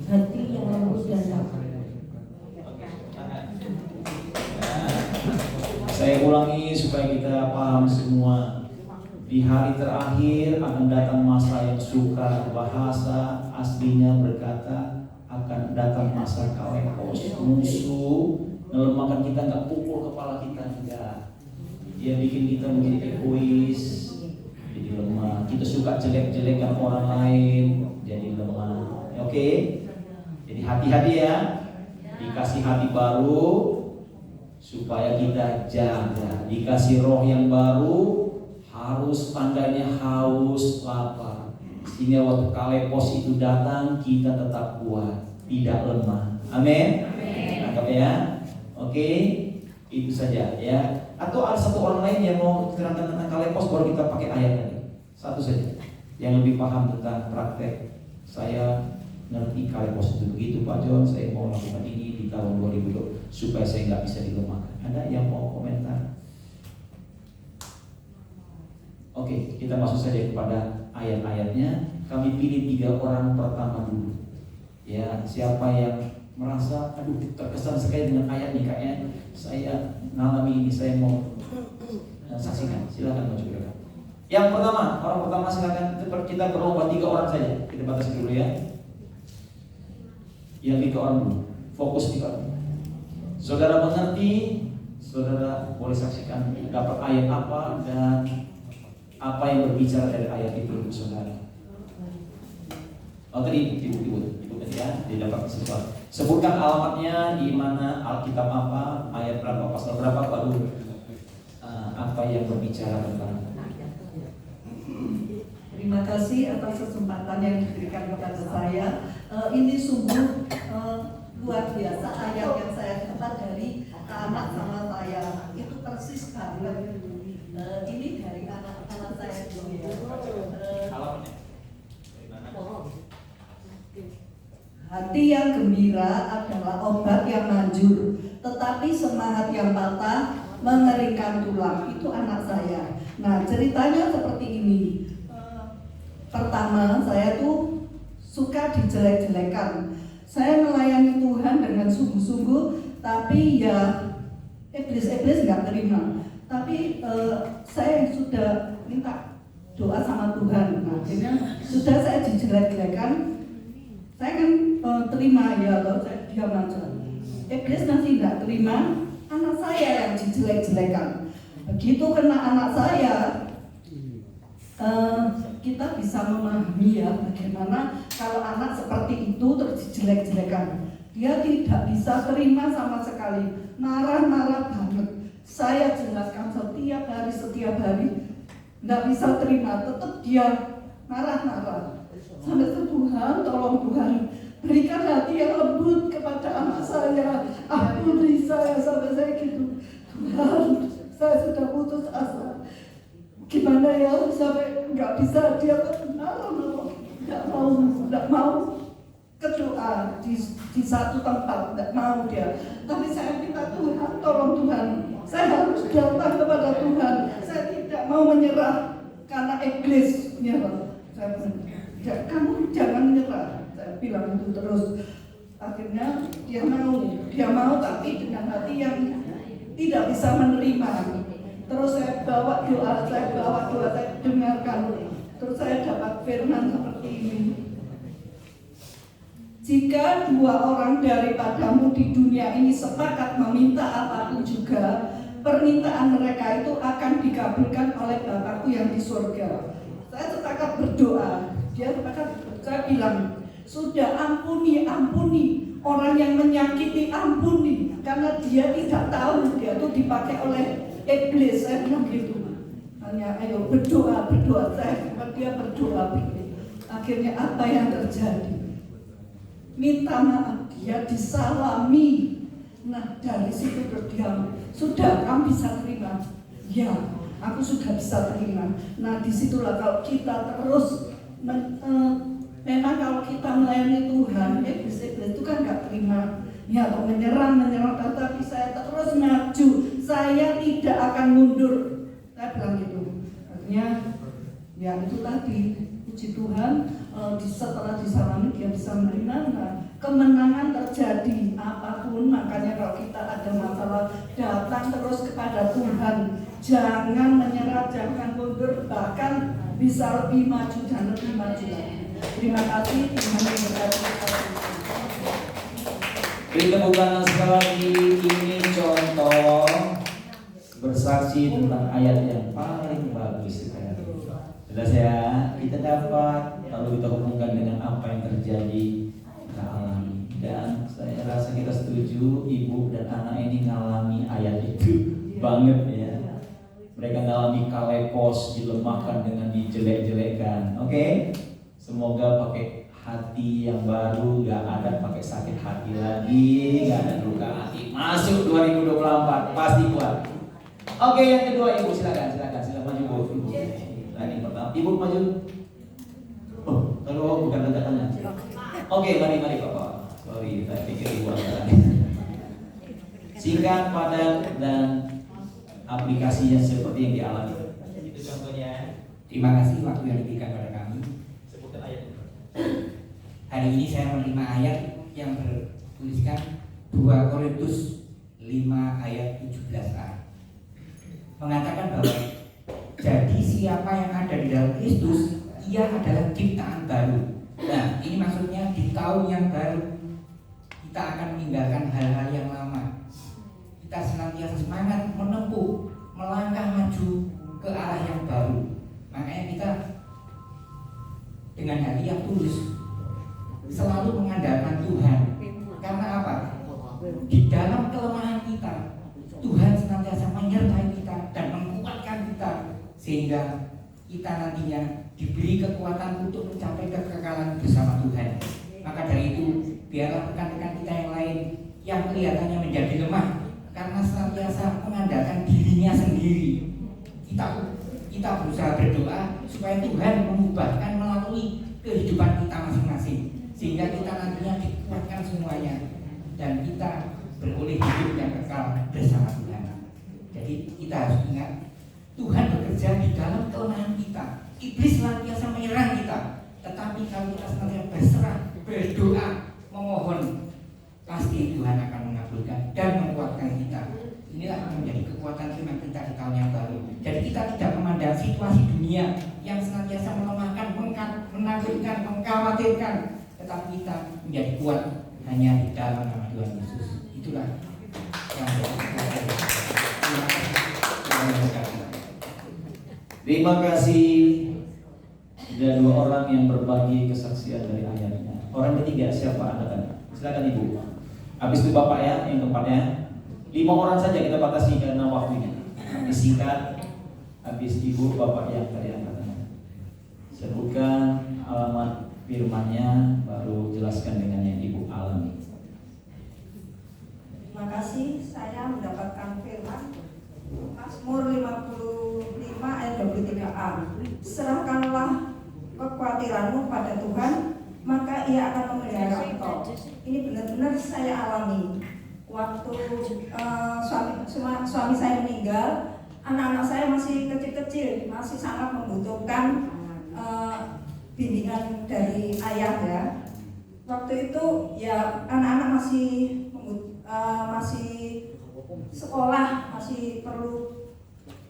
hati yang lembut dan sabar. Saya ulangi supaya kita paham semua. Di hari terakhir akan datang masa yang sukar. Bahasa aslinya berkata akan datang masa kalepos. Musuh melemahkan kita, nggak pukul kepala kita, enggak. Dia bikin kita menjadi egois, jadi lemah. Kita suka jelek-jelekan orang lain, jadi lemah. Oke? Jadi hati-hati ya. Dikasih hati baru supaya kita jaga. Dikasih roh yang baru, harus tandanya haus, lapar. Sehingga waktu kalepos itu datang, kita tetap kuat, tidak lemah. Amin. Tangkap ya. Oke, itu saja ya. Atau ada satu orang lain yang mau terangkan tentang kalepos, baru kita pakai ayat tadi. Satu saja yang lebih paham tentang praktek. Saya ngerti kalepos itu begitu Pak John, saya mau lakukan ini di tahun 2020 supaya saya nggak bisa dilemahkan. Ada yang mau komentar? Oke, kita masuk saja kepada ayat-ayatnya. Kami pilih 3 orang pertama dulu. Ya, siapa yang merasa aduh terkesan sekali dengan ayat nih, kayaknya saya ngalami ini, saya mau saksikan. Silakan maju ke depan. Yang pertama, orang pertama silakan. Kita berlomba 3 orang saja. Kita batasi dulu ya. Yang 3 orang dulu. Fokus 3 orang. Saudara mengerti, saudara boleh saksikan dapat ayat apa dan apa yang berbicara dari ayat itu, saudara. Oh tadi ibu ya, dia dapat sesuatu. Sebutkan alamatnya di mana, Alkitab apa, ayat berapa, pasal berapa, baru apa yang berbicara tentang. Terima kasih atas kesempatan yang diberikan kepada saya. Ini sungguh luar biasa ayat yang saya dapat dari anak sama saya. Itu persis banget. Ini dari anak-anak saya juga. Hati yang gembira adalah obat yang manjur, tetapi semangat yang patah mengeringkan tulang. Itu anak saya. Nah, ceritanya seperti ini. Pertama, saya tuh suka dijelek-jelekan. Saya melayani Tuhan dengan sungguh-sungguh, tapi ya iblis nggak terima. Tapi saya sudah minta doa sama Tuhan. Nah, akhirnya sudah saya dijelek-jelekan. Saya kan terima ya, kalau saya diam aja. Iblis masih nggak terima, anak saya yang dijelek-jelekan. Begitu kena anak saya, kita bisa memahami ya bagaimana kalau anak seperti itu terus dijelek-jelekan. Dia tidak bisa terima sama sekali, marah-marah banget. Saya jelaskan setiap hari, nggak bisa terima, tetap dia marah-marah. Sampai Tuhan, tolong Tuhan, berikan hati yang lembut kepada anak saya. Ampuni saya sampai saya gitu. Tuhan, saya sudah putus asa. Gimana ya, sampai nggak bisa dia nggak mau berdoa di satu tempat, nggak mau dia. Tapi saya minta Tuhan, tolong Tuhan, saya harus datang kepada Tuhan. Saya tidak mau menyerah karena iblis menyerah. Saya bilang, kamu jangan menyerah. Saya bilang itu terus. Akhirnya dia mau tapi dengan hati yang tidak bisa menerima. Terus saya bawa doa, saya dengarkan. Terus saya dapat firman seperti ini. Jika dua orang daripadamu di dunia ini sepakat meminta apapun juga, permintaan mereka itu akan dikabulkan oleh Bapakku yang di surga. Saya sepakat berdoa. Saya bilang, sudah ampuni orang yang menyakiti, ampuni, karena dia tidak tahu dia itu dipakai oleh iblis. Saya bilang gitu. Hanya ayo berdoa, saya dia berdoa. Akhirnya apa yang terjadi? Minta maaf, dia disalami. Nah, dari situ berdiam. Sudah, kamu bisa terima? Ya, aku sudah bisa terima. Nah, disitulah kalau kita terus memang kalau kita melayani Tuhan, iblis itu kan nggak terima. Ya, atau menyerang, tetapi saya terus maju. Saya tidak akan mundur. Saya bilang gitu. Artinya, ya itu tadi. Puji Tuhan, setelah disalami dia bisa menerima. Nah, kemenangan terjadi apapun. Makanya kalau kita ada masalah, datang terus kepada Tuhan. Jangan menyerah, jangan mundur, bahkan bisa lebih maju dan lebih maju lagi. Terima kasih, Tuhan memberkati. Beri tepuk tangan sekali lagi. Ini contoh bersaksi tentang ayat yang paling bagus sekali. Jelas ya, kita dapat lalu kita hubungkan dengan apa yang terjadi kita alami. Dan saya rasa kita setuju, ibu dan anak ini ngalami ayat itu banget ya. Mereka ngalami kalepos, dilemahkan dengan dijelek-jelekan. Oke? Semoga pakai hati yang baru, gak ada pakai sakit hati lagi, gak ada luka hati. Masuk 2024 pasti kuat. Oke, yang kedua ibu silakan maju bu. Ini pertama, ibu maju. Oh, kalau bukan tanda tangan. Oke, mari Bapak. Sorry, saya pikir ibu angkatan. Singkat, padat, dan aplikasinya seperti yang dialami. Itu contohnya. Terima kasih waktu yang diberikan pada kami. Sebutkan ayat. Hari ini saya menerima ayat yang bertuliskan 2 Korintus 5 ayat 17a. Mengatakan bahwa jadi siapa yang ada di dalam Kristus, ia adalah ciptaan baru. Nah, ini maksudnya di tahun yang baru kita akan meninggalkan hal-hal yang lama. Kita senantiasa semangat menempuh, melangkah maju ke arah yang baru. Makanya kita dengan hati yang tulus selalu mengandalkan Tuhan. Karena apa? Di dalam kelemahan kita, Tuhan senantiasa menyertai kita dan menguatkan kita, sehingga kita nantinya diberi kekuatan untuk mencapai kekekalan bersama Tuhan. Maka dari itu, biarlah rekan-rekan kita yang lain yang kelihatannya menjadi lemah karena senantiasa mengandalkan dirinya sendiri, kita berusaha berdoa supaya Tuhan mengubahkan melalui kehidupan kita masing-masing, sehingga kita nantinya dikuatkan semuanya dan kita beroleh hidup yang kekal bersama Tuhan. Jadi kita harus ingat, Tuhan bekerja di dalam kelemahan kita. Iblis senantiasa menyerang kita, tetapi kalau kita senantiasa berserah, berdoa, memohon, pasti Tuhan akan mengabulkan dan menguatkan kita. Inilah yang menjadi kekuatan firman kita di tahun yang baru. Jadi kita tidak memandang situasi dunia yang senantiasa melemahkan, menakutkan, mengkhawatirkan, tetapi kita menjadi kuat hanya di dalam nama Tuhan Yesus. Itulah yang menjadi kekuatan. Terima kasih. Ada 2 orang yang berbagi kesaksian dari ayatnya. Orang ketiga siapa Anda tadi? Silakan Ibu. Habis itu Bapak ya, yang keempatnya. 5 orang saja kita batasi karena waktunya. Disingkat. Habis Ibu, Bapak yang tadi angkatan. Sebutkan alamat firman-Nya, baru jelaskan dengan yang Ibu alami. Terima kasih, saya mendapatkan firman Mazmur 55 ayat 23a. Serahkanlah kekhawatiranmu pada Tuhan, maka Ia akan memelihara engkau. Ini benar-benar saya alami. Waktu suami saya meninggal, anak-anak saya masih kecil-kecil, masih sangat membutuhkan bimbingan dari ayah ya. Waktu itu ya anak-anak masih sekolah, masih perlu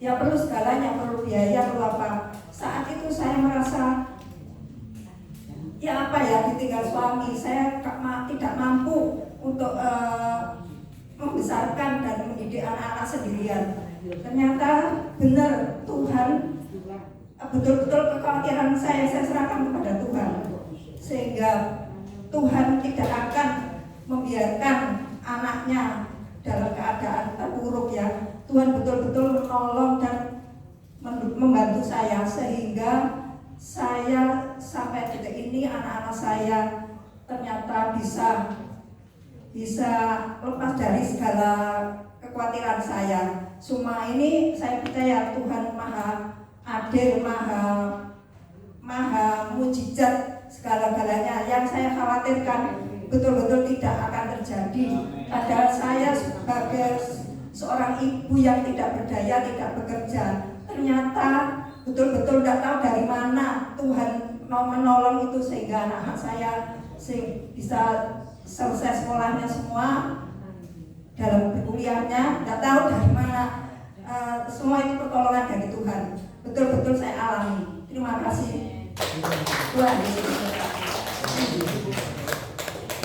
ya perlu segalanya, perlu biaya, perlu apa. Saat itu saya merasa ya apa ya, ditinggal suami, saya tidak mampu untuk membesarkan dan mendidik anak-anak sendirian. Ternyata benar Tuhan, betul-betul kekhawatiran saya serahkan kepada Tuhan, sehingga Tuhan tidak akan membiarkan anaknya dalam keadaan terpuruk ya. Tuhan betul-betul menolong dan membantu saya, sehingga saya sampai detik ini anak-anak saya ternyata bisa lepas dari segala kekhawatiran saya. Semua ini saya percaya Tuhan maha adil, maha mujizat segala-galanya. Yang saya khawatirkan betul-betul tidak akan terjadi. Padahal saya sebagai seorang ibu yang tidak berdaya, tidak bekerja, ternyata betul-betul tidak tahu dari mana Tuhan mau menolong itu, sehingga anak-anak saya bisa selesai sekolahnya semua, dalam berkuliahnya, tidak tahu dari mana. Semua itu pertolongan dari Tuhan, betul-betul saya alami. Terima kasih Tuhan Yesus.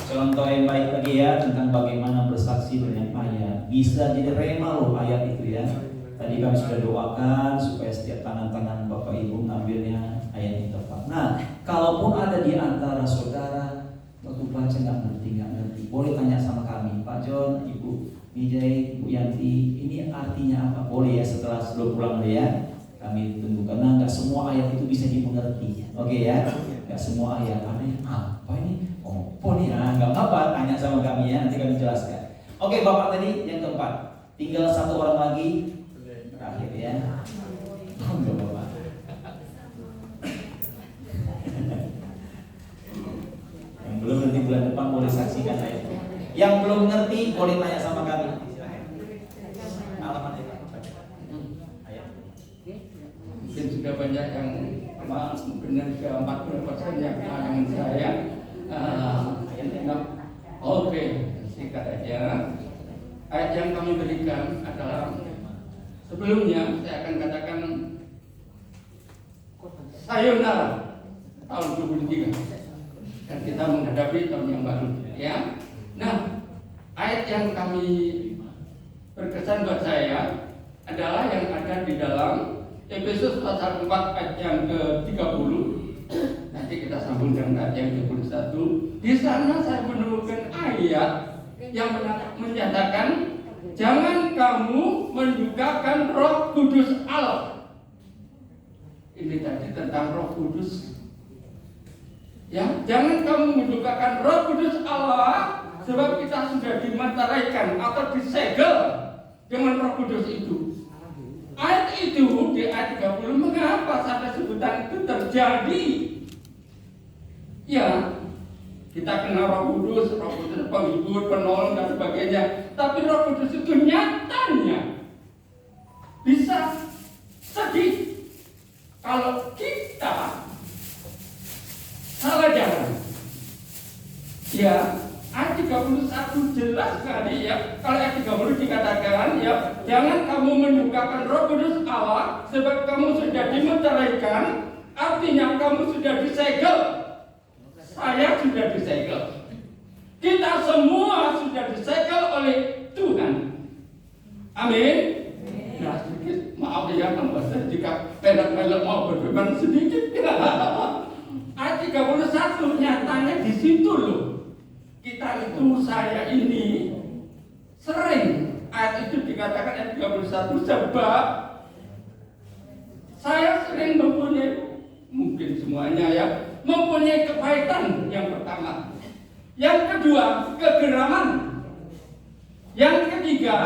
Contoh yang baik lagi ya tentang bagaimana bersaksi dengan ayat. Bisa jadi rema loh ayat itu ya. Tadi kami sudah doakan supaya setiap tangan-tangan Bapak Ibu ngambilnya ayat yang tepat. Nah, kalaupun ada di antara saudara waktu baca nggak ngerti, boleh tanya sama kami, Pak John, Ibu Mijay, Ibu Yanti, ini artinya apa? Boleh ya sebelum pulang deh ya. Kami tunggu karena nggak semua ayat itu bisa dimengerti. Oke ya, nggak semua ayat. Artinya apa ini? Oh nih, nggak apa-apa, tanya sama kami ya, nanti kami jelaskan. Oke Bapak tadi yang keempat, tinggal satu orang lagi terakhir ya. Enggak Bapak. Yang belum ngerti bulan depan boleh saksikan ayat. Yang belum ngerti boleh tanya sama kami. Alamat ayat. Mungkin sudah banyak yang benar ke 40% yang dengan saya. Oke, singkat aja. Ayat yang kami berikan adalah sebelumnya saya akan katakan sayonara tahun 2023 dan kita menghadapi tahun yang baru ya. Nah, ayat yang kami berkesan buat saya adalah yang ada di dalam Efesus pasal 4 ayat yang ke-30. Nanti kita sambung dengan ayat yang ke-21. Di sana saya menemukan ayat yang menyatakan jangan kamu mendukakan Roh Kudus Allah. Ini tadi tentang Roh Kudus. Ya, jangan kamu mendukakan Roh Kudus Allah, sebab kita sudah dimateraikan atau disegel dengan Roh Kudus itu. Ayat itu di ayat 30, mengapa sampai sebutan itu terjadi? Ya, kita kenal Roh Kudus penghibur, penolong dan sebagainya. Tapi Roh Kudus itu nyatanya bisa sedih kalau kita salah jalan. Ya, ayat 31 jelas sekali ya. Kalau ayat 30 dikatakan ya, jangan kamu mendukakan Roh Kudus Allah, sebab kamu sudah dimeteraikan. Artinya kamu sudah disegel. Saya sudah disegel. Kita semua sudah disegel oleh Tuhan. Amin. Nah, sedikit maaf ya, jika pendek-pendek mau berbeban sedikit. Ayat 31 nyatanya di situ loh. Kita itu, saya ini sering ayat itu dikatakan ayat 31 sebab saya sering mempunyai, mungkin semuanya ya, mempunyai kepahitan yang pertama. Yang kedua, kegeraman. Yang ketiga,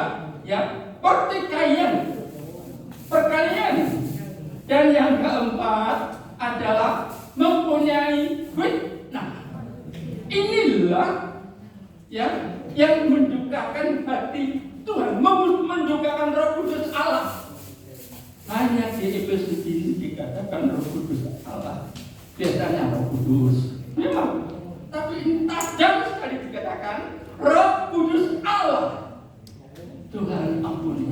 ya, pertikaian, perkalian. Dan yang keempat adalah mempunyai fitnah. Inilah ya yang mendukakan hati Tuhan, mendukakan Roh Kudus Allah. Hanya di Efesus ini dikatakan Roh Kudus Allah. Biasanya Roh Kudus, memang, tapi ini tajam sekali dikatakan Roh Kudus Allah. Tuhan ampuni,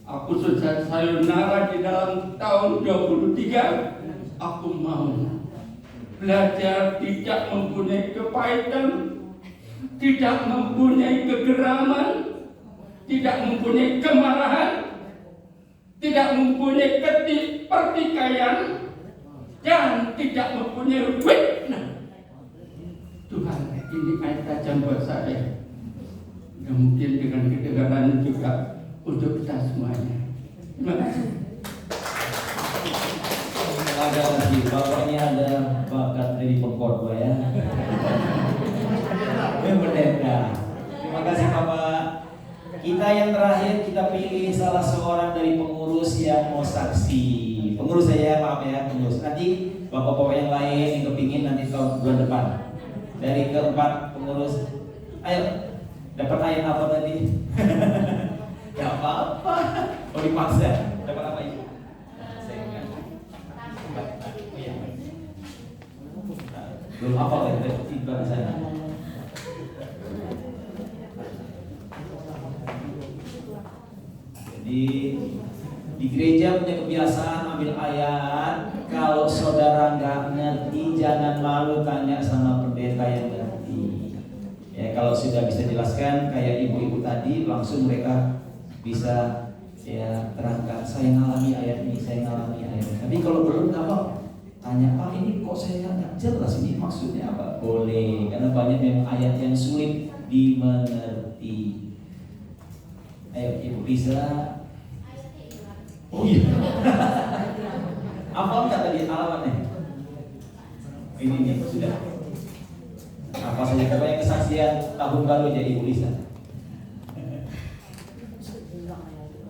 aku khususnya sayonara di dalam tahun 23, aku mau belajar tidak mempunyai kepahitan, tidak mempunyai kegeraman, tidak mempunyai kemarahan, tidak mempunyai pertikaian, dan tidak mempunyai fitnah. Tuhan, ini ayat tajam buat saya. Dan mungkin dengan kedengaran juga untuk kita semuanya. Terima kasih. Ada lagi, Bapak ini ada bakat dari pengkhotbah ya. Pendeta. Terima kasih Bapak. Kita yang terakhir kita pilih salah seorang dari pengurus yang mau saksi. Pengurus saya, maaf ya, pengurus. Nanti bapak-bapak yang lain yang kepingin nanti tahun bulan depan. Dari keempat pengurus, ayo dapat ayat apa tadi? Gak apa-apa. Oh dipaksa. Dapat apa itu? Belum apa lagi tiba di sana. Jadi di gereja punya kebiasaan ambil ayat. Kalau saudara nggak ngerti jangan malu tanya sama pendeta yang ngerti. Ya kalau sudah bisa jelaskan kayak ibu-ibu tadi langsung mereka bisa ya terangkan saya ngalami ayat ini, saya ngalami ayat ini. Tapi kalau belum apa tanya Pak ini kok saya nggak jelas ini maksudnya apa? Boleh karena banyak yang ayat yang sulit dimengerti. Ayo ibu bisa. Oh iya. Apa nggak tadi alamatnya? Ini sudah. Apa saja kebanyakan kesaksian tahun baru jadi Ibu Lisa.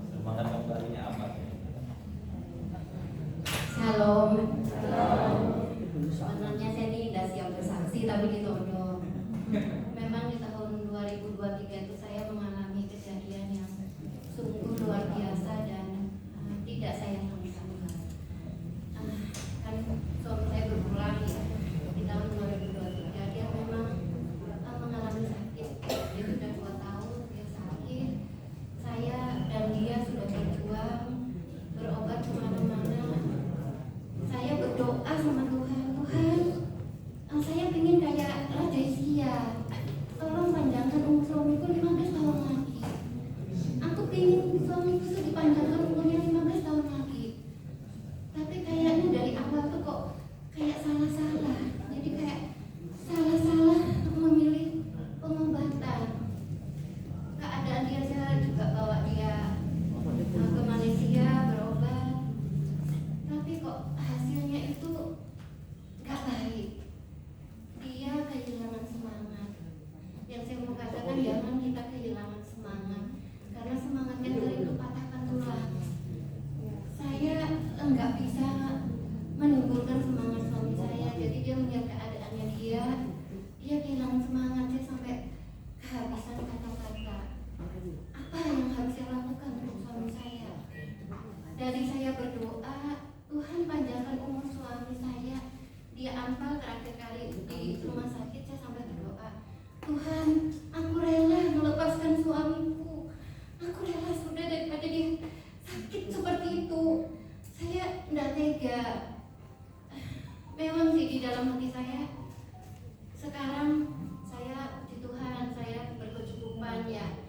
Semangat tahun barunya apa? Shalom. Sebenarnya saya ini tidak siap bersaksi tapi ditodong. Memang di tahun 2023 itu saya mengalami kejadian yang sungguh luar biasa dan tidak saya sangka. Kan suami saya berulang ya di tahun 2023 dia memang mengalami sakit. Dia sudah 2 tahun dia sakit. Saya dan dia sudah berjuang berobat kemana-mana. Saya berdoa sama Tuhan, saya ingin kayak Raja Isia. Tolong panjangkan umur suamiku 15 tahun lagi. Aku ingin suamiku itu dipanjangkan umurnya 15 tahun lagi. Tapi kayaknya dari awal tuh kok kayak salah-salah. Jadi kayak salah-salah memilih pengobatan. Keadaan dia saya juga bawa dia ke Malaysia berobat. Tapi kok hasilnya itu gak baik. Dia kehilangan semangat. Yang saya mau katakan jangan kita kehilangan semangat. Karena semangatnya sering patahkan tulang. Saya enggak bisa menimbulkan semangat suami saya. Jadi dia melihat keadaannya dia kehilangan semangat. Saya sampai kehabisan kata-kata. Apa yang harus saya lakukan untuk suami saya? Dari saya berdoa, Tuhan panjangkan umur suami saya. Dia ampal terakhir kali di rumah sakit saya sampai berdoa, Tuhan, aku rela melepaskan suamiku. Aku rela sudah daripada dia sakit seperti itu. Saya tidak tega. Memang sih di dalam hati saya sekarang saya puji Tuhan saya berkecukupan ya.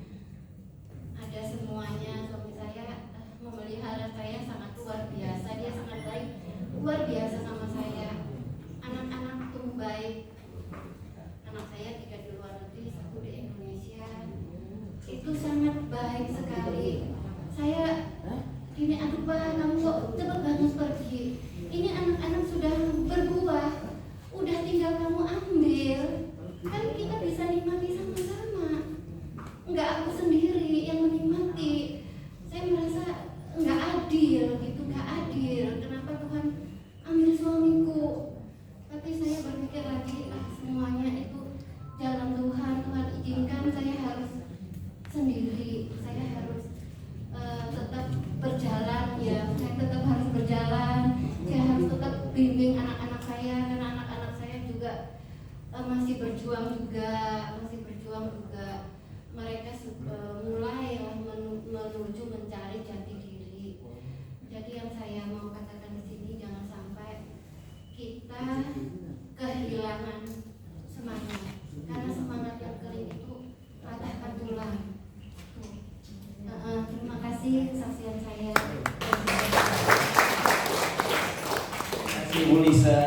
Ada semuanya. Suami saya memelihara saya sangat luar biasa. Dia sangat baik, luar biasa sama saya. Anak-anak tumbuh baik. Anak saya 3 di luar negeri, 1 di Indonesia. Itu sangat baik sekali. Saya ini aduh Pak, kamu kok cepat banget pergi. Ini anak-anak sudah berbuah, udah tinggal kamu ambil. Kan kita bisa nikmati sama-sama. Enggak aku sendiri yang menikmati. Saya merasa enggak adil gitu, enggak adil. Kenapa Tuhan ambil suamiku? Tapi saya berpikir lagi, semuanya itu jalan Tuhan. Tuhan izinkan saya harus sendiri. Saya harus tetap berjalan ya. Saya tetap harus berjalan. Saya harus tetap bimbing anak-anak saya karena anak-anak saya juga masih berjuang juga. Mereka mulai menuju mencari jati diri. Ibu Lisa,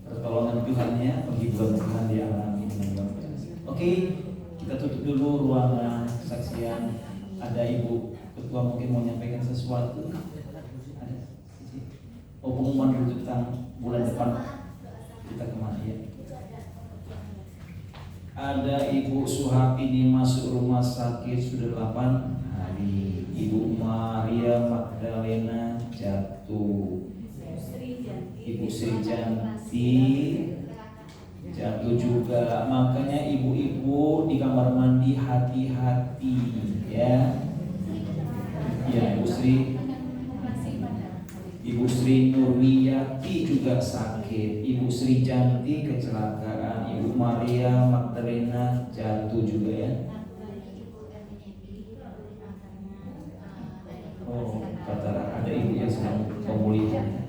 pertolongan Tuhannya, penghiburan Tuhan dialami dengan luar biasa. Oke, kita tutup dulu ruangan kesaksian. Ada Ibu Ketua mungkin mau menyampaikan sesuatu. Ada? Oh, pengumuman dulu tentang bulan depan kita kemana ya? Ada Ibu Suhapi ini masuk rumah sakit sudah 8 hari. Ibu Maria Magdalena jatuh. Ibu Sri Janti jatuh juga. Makanya ibu-ibu di kamar mandi hati-hati ya. Ya, Ibu Sri Nurwiyati juga sakit. Ibu Sri Janti kecelakaan. Ibu Maria Magdalena jatuh juga ya. Oh, kata ada ibu yang sedang pemulihan.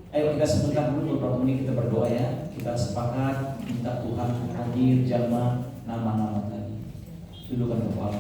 Ayo kita sebentar dulu beberapa menit kita berdoa ya. Kita sepakat minta Tuhan hadir jamaah nama-nama tadi. Dudukkan kepala.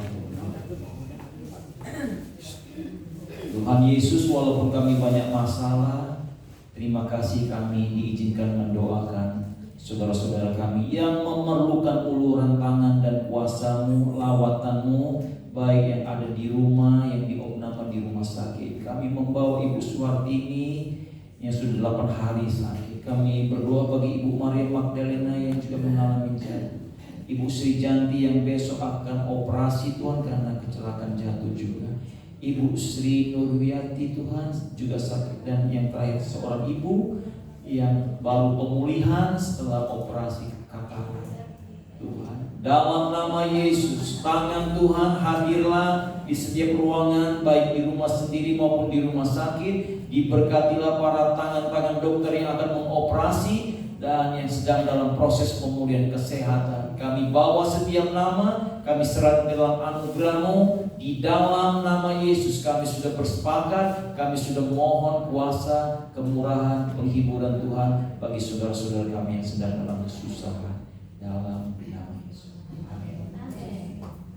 Tuhan Yesus, walaupun kami banyak masalah, terima kasih kami diizinkan mendoakan saudara-saudara kami yang memerlukan uluran tangan dan kuasa-Mu, lawatan-Mu, baik yang ada di rumah, yang diopname di rumah sakit. Kami membawa Ibu Suwartini yang sudah 8 hari sakit. Kami berdoa bagi Ibu Maria Magdalena yang juga mengalami jatuh. Ibu Sri Janti yang besok akan operasi Tuhan karena kecelakaan jatuh juga. Ibu Sri Nurwiyati Tuhan juga sakit, dan yang terakhir seorang ibu yang baru pemulihan setelah operasi KKH. Tuhan, dalam nama Yesus, tangan Tuhan hadirlah di setiap ruangan, baik di rumah sendiri maupun di rumah sakit. Diberkatilah para tangan-tangan dokter yang akan mengoperasi dan yang sedang dalam proses pemulihan kesehatan. Kami bawa setiap nama, kami serahkan dalam anugerah-Mu. Di dalam nama Yesus kami sudah bersepakat, kami sudah mohon kuasa, kemurahan, penghiburan Tuhan bagi saudara-saudara kami yang sedang dalam kesusahan. Dalam nama Yesus. Amin.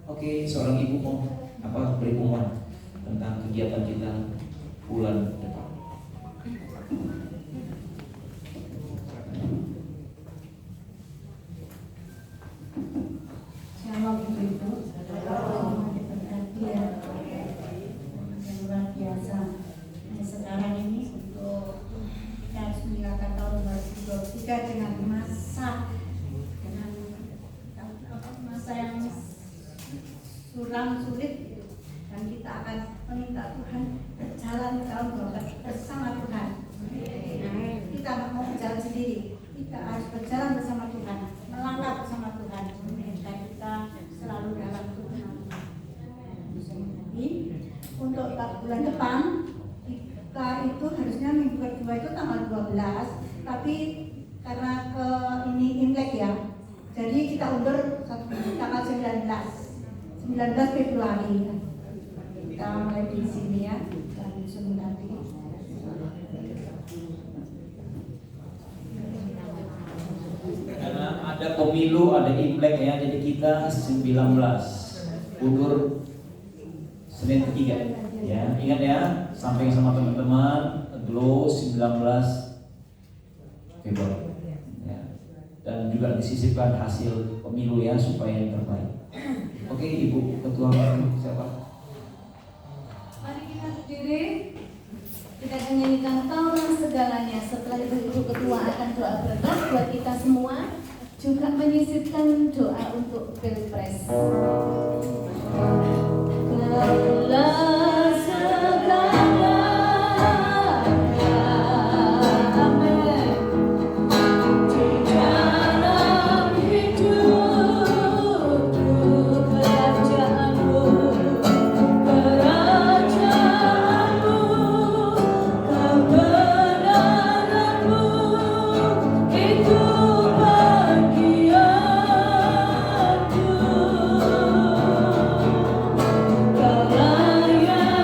Oke, seorang ibu mau beri pengumuman tentang kegiatan kita bulan depan. Shalom Ibu. Luar biasa. Nah, sekarang ini untuk kita harus meninggalkan tahun 2023 dengan masa yang suram sulit, dan kita akan meminta Tuhan berjalan tahun bersama Tuhan. Kita tidak mau berjalan sendiri, kita harus berjalan bersama Tuhan, melangkah bersama Tuhan, dan kita selalu dalam Tuhan. Untuk bulan depan kita itu harusnya minggu kedua itu tanggal 12, tapi karena ini Imlek ya, jadi kita undur tanggal 19 Februari. Kita mulai di sini ya, dan sebentar lagi. Karena ada pemilu, ada Imlek ya, jadi kita 19 undur Senin ketiga ya. Ingat ya, sampaikan sama teman-teman, Glow 19 Februari ya. Dan juga disisipkan hasil pemilu ya, supaya yang terbaik. Oke, Ibu Ketua siapa? Mari kita berdiri. Kita akan nyanyikan Tauran Segalanya. Setelah itu Ibu Ketua akan doa berkat buat kita semua, juga menyisipkan doa untuk Pilpres. Kaulah segalanya, amin, di dalam hidupku, kerajaanmu, kebenaranmu, itu bagianku. Kau layak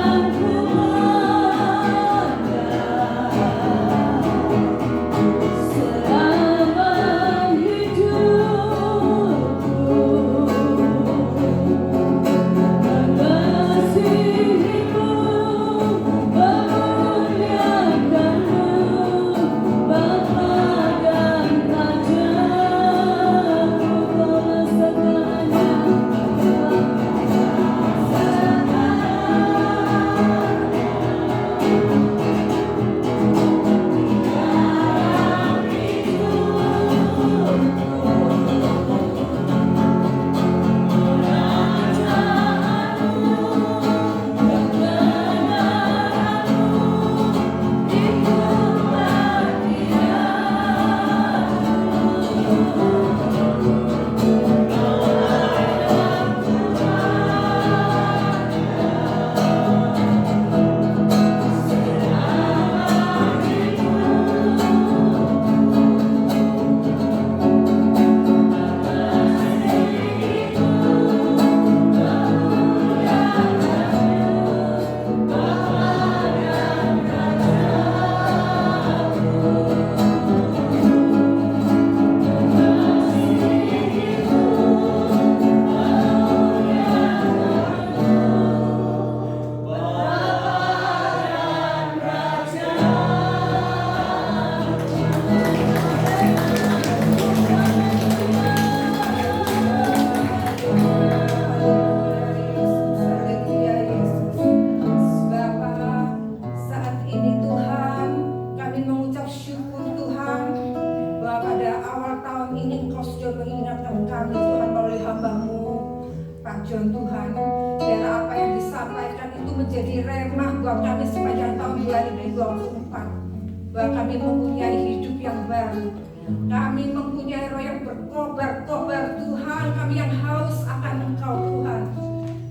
bahwa kami mempunyai hidup yang baru. Kami mempunyai roh yang berkobar-kobar Tuhan. Kami yang haus akan Engkau Tuhan.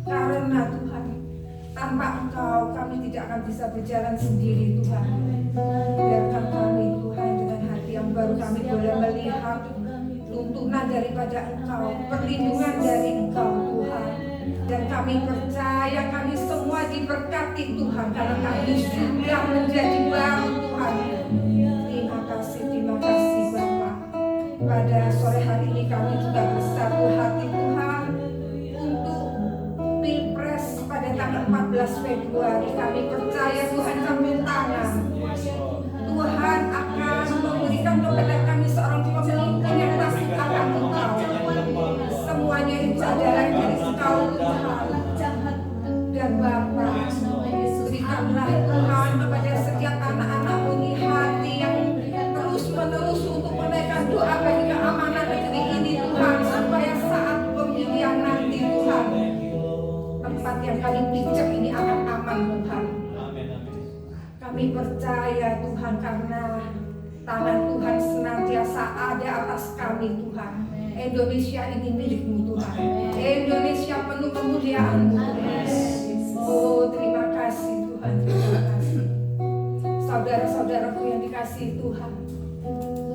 Karena Tuhan, tanpa Engkau kami tidak akan bisa berjalan sendiri Tuhan. Biarkan kami Tuhan dengan hati yang baru kami boleh melihat tuntunan daripada Engkau, perlindungan dari Engkau Tuhan. Dan kami percaya kami semua diberkati Tuhan, karena kami sudah menjadi baru Tuhan. Terima kasih Bapak. Pada sore hari ini kami juga bersatu hati Tuhan untuk Pilpres pada tanggal 14 Februari. Kami percaya Tuhan campur tangan. Tuhan akan memberikan kepada kami seorang pemimpin yang pasti akan Engkau. Semuanya itu adalah dari Engkau Tuhan. Dan Bapa, berikanlah Tuhan kepada setiap anak-anak-Mu ini hati yang terus-menerus untuk menaikkan doa bagi keamanan negeri ini Tuhan, supaya saat pemilihan nanti Tuhan, tempat yang kami pijak ini akan aman Tuhan. Kami percaya Tuhan, karena tangan Tuhan senantiasa ada atas kami Tuhan. Indonesia ini milik-Mu Tuhan. Indonesia penuh kemuliaan-Mu Tuhan. Oh, terima kasih Tuhan, terima kasih. Saudara-saudaraku yang dikasihi Tuhan,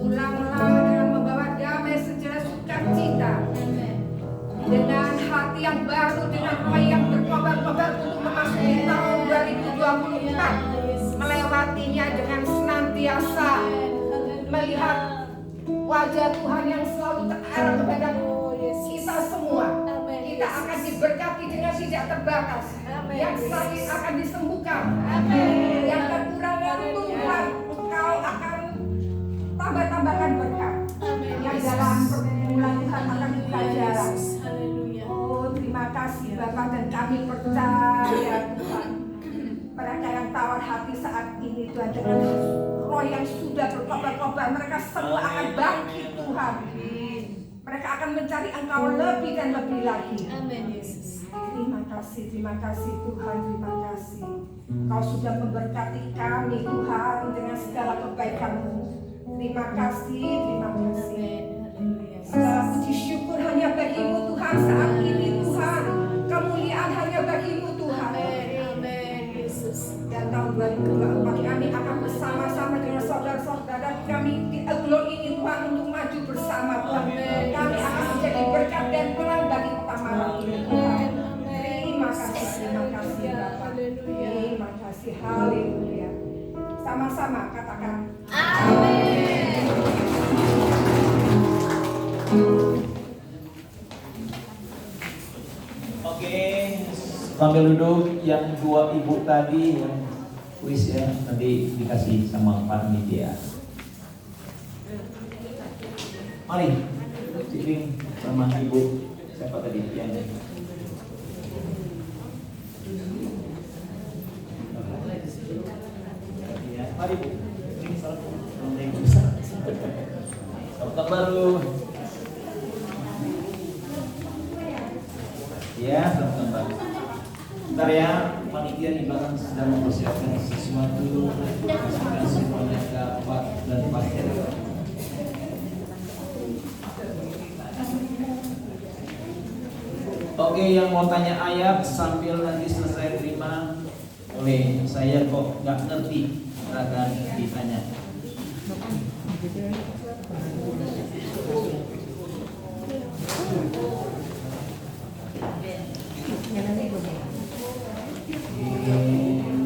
pulanglah dengan membawa damai sejahtera sukacita, dengan hati yang baru, dengan roh yang berkobar-kobar untuk memasuki tahun 2024, melewatinya dengan senantiasa melihat wajah Tuhan yang selalu terarah kepada kita semua. Kita akan diberkati dengan tidak terbatas. Yang sakit akan disembuhkan. Yang kekurangan Tuhan, Engkau akan tambah-tambahkan berkat. Yang dalam pergumulan Tuhan akan buka jalan. Oh, terima kasih Bapak, dan kami percaya Tuhan, mereka yang tawar hati saat ini Tuhan, dengan roh yang sudah berkobar-kobar, mereka semua akan bangkit Tuhan. Mereka akan mencari Engkau lebih dan lebih lagi. Amin Yesus. Terima kasih Tuhan, terima kasih. Kau sudah memberkati kami Tuhan dengan segala kebaikan-Mu. Terima kasih. Segala puji syukur hanya bagi-Mu Tuhan saat ini Tuhan. Kemuliaan hanya bagi-Mu Tuhan. Dan tahun 2024 kami akan bersama-sama dengan saudara-saudara kami di Aglo ini Tuhan, untuk maju bersama Tuhan. Kami akan menjadi berkat dan pelan bagi kota Malang ini Tuhan. Terima kasih Bapak. Terima kasih, haleluya. Sama-sama katakan amin. Oke, sambil duduk, yang dua ibu tadi yang kuis ya, nanti dikasih sama panitia. Mari, Ciping sama ibu siapa tadi yang mari Bu, ini salam tahun baru. Ya, selamat tahun baru. Bentar ya, panitia di belakang sedang mempersiapkan sesuatu, pastikan semuanya dapat dan pasti. Oke, yang mau tanya ayat sambil nanti selesai terima oleh saya kok nggak ngerti, silakan ditanya.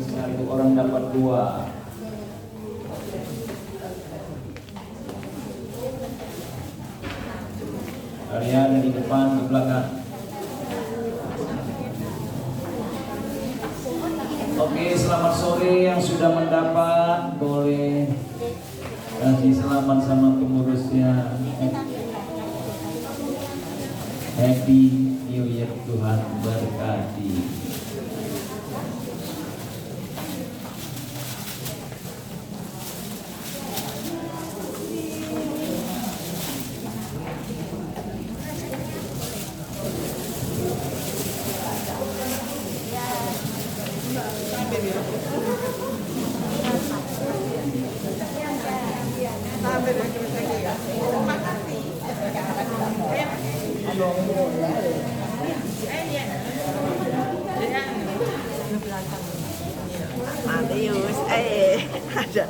Satu orang dapat 2. Kalian dari depan ke belakang. Oke, selamat sore yang sudah mendapat, boleh kasih selamat sama pengurusnya. Happy New Year, Tuhan berkati. ada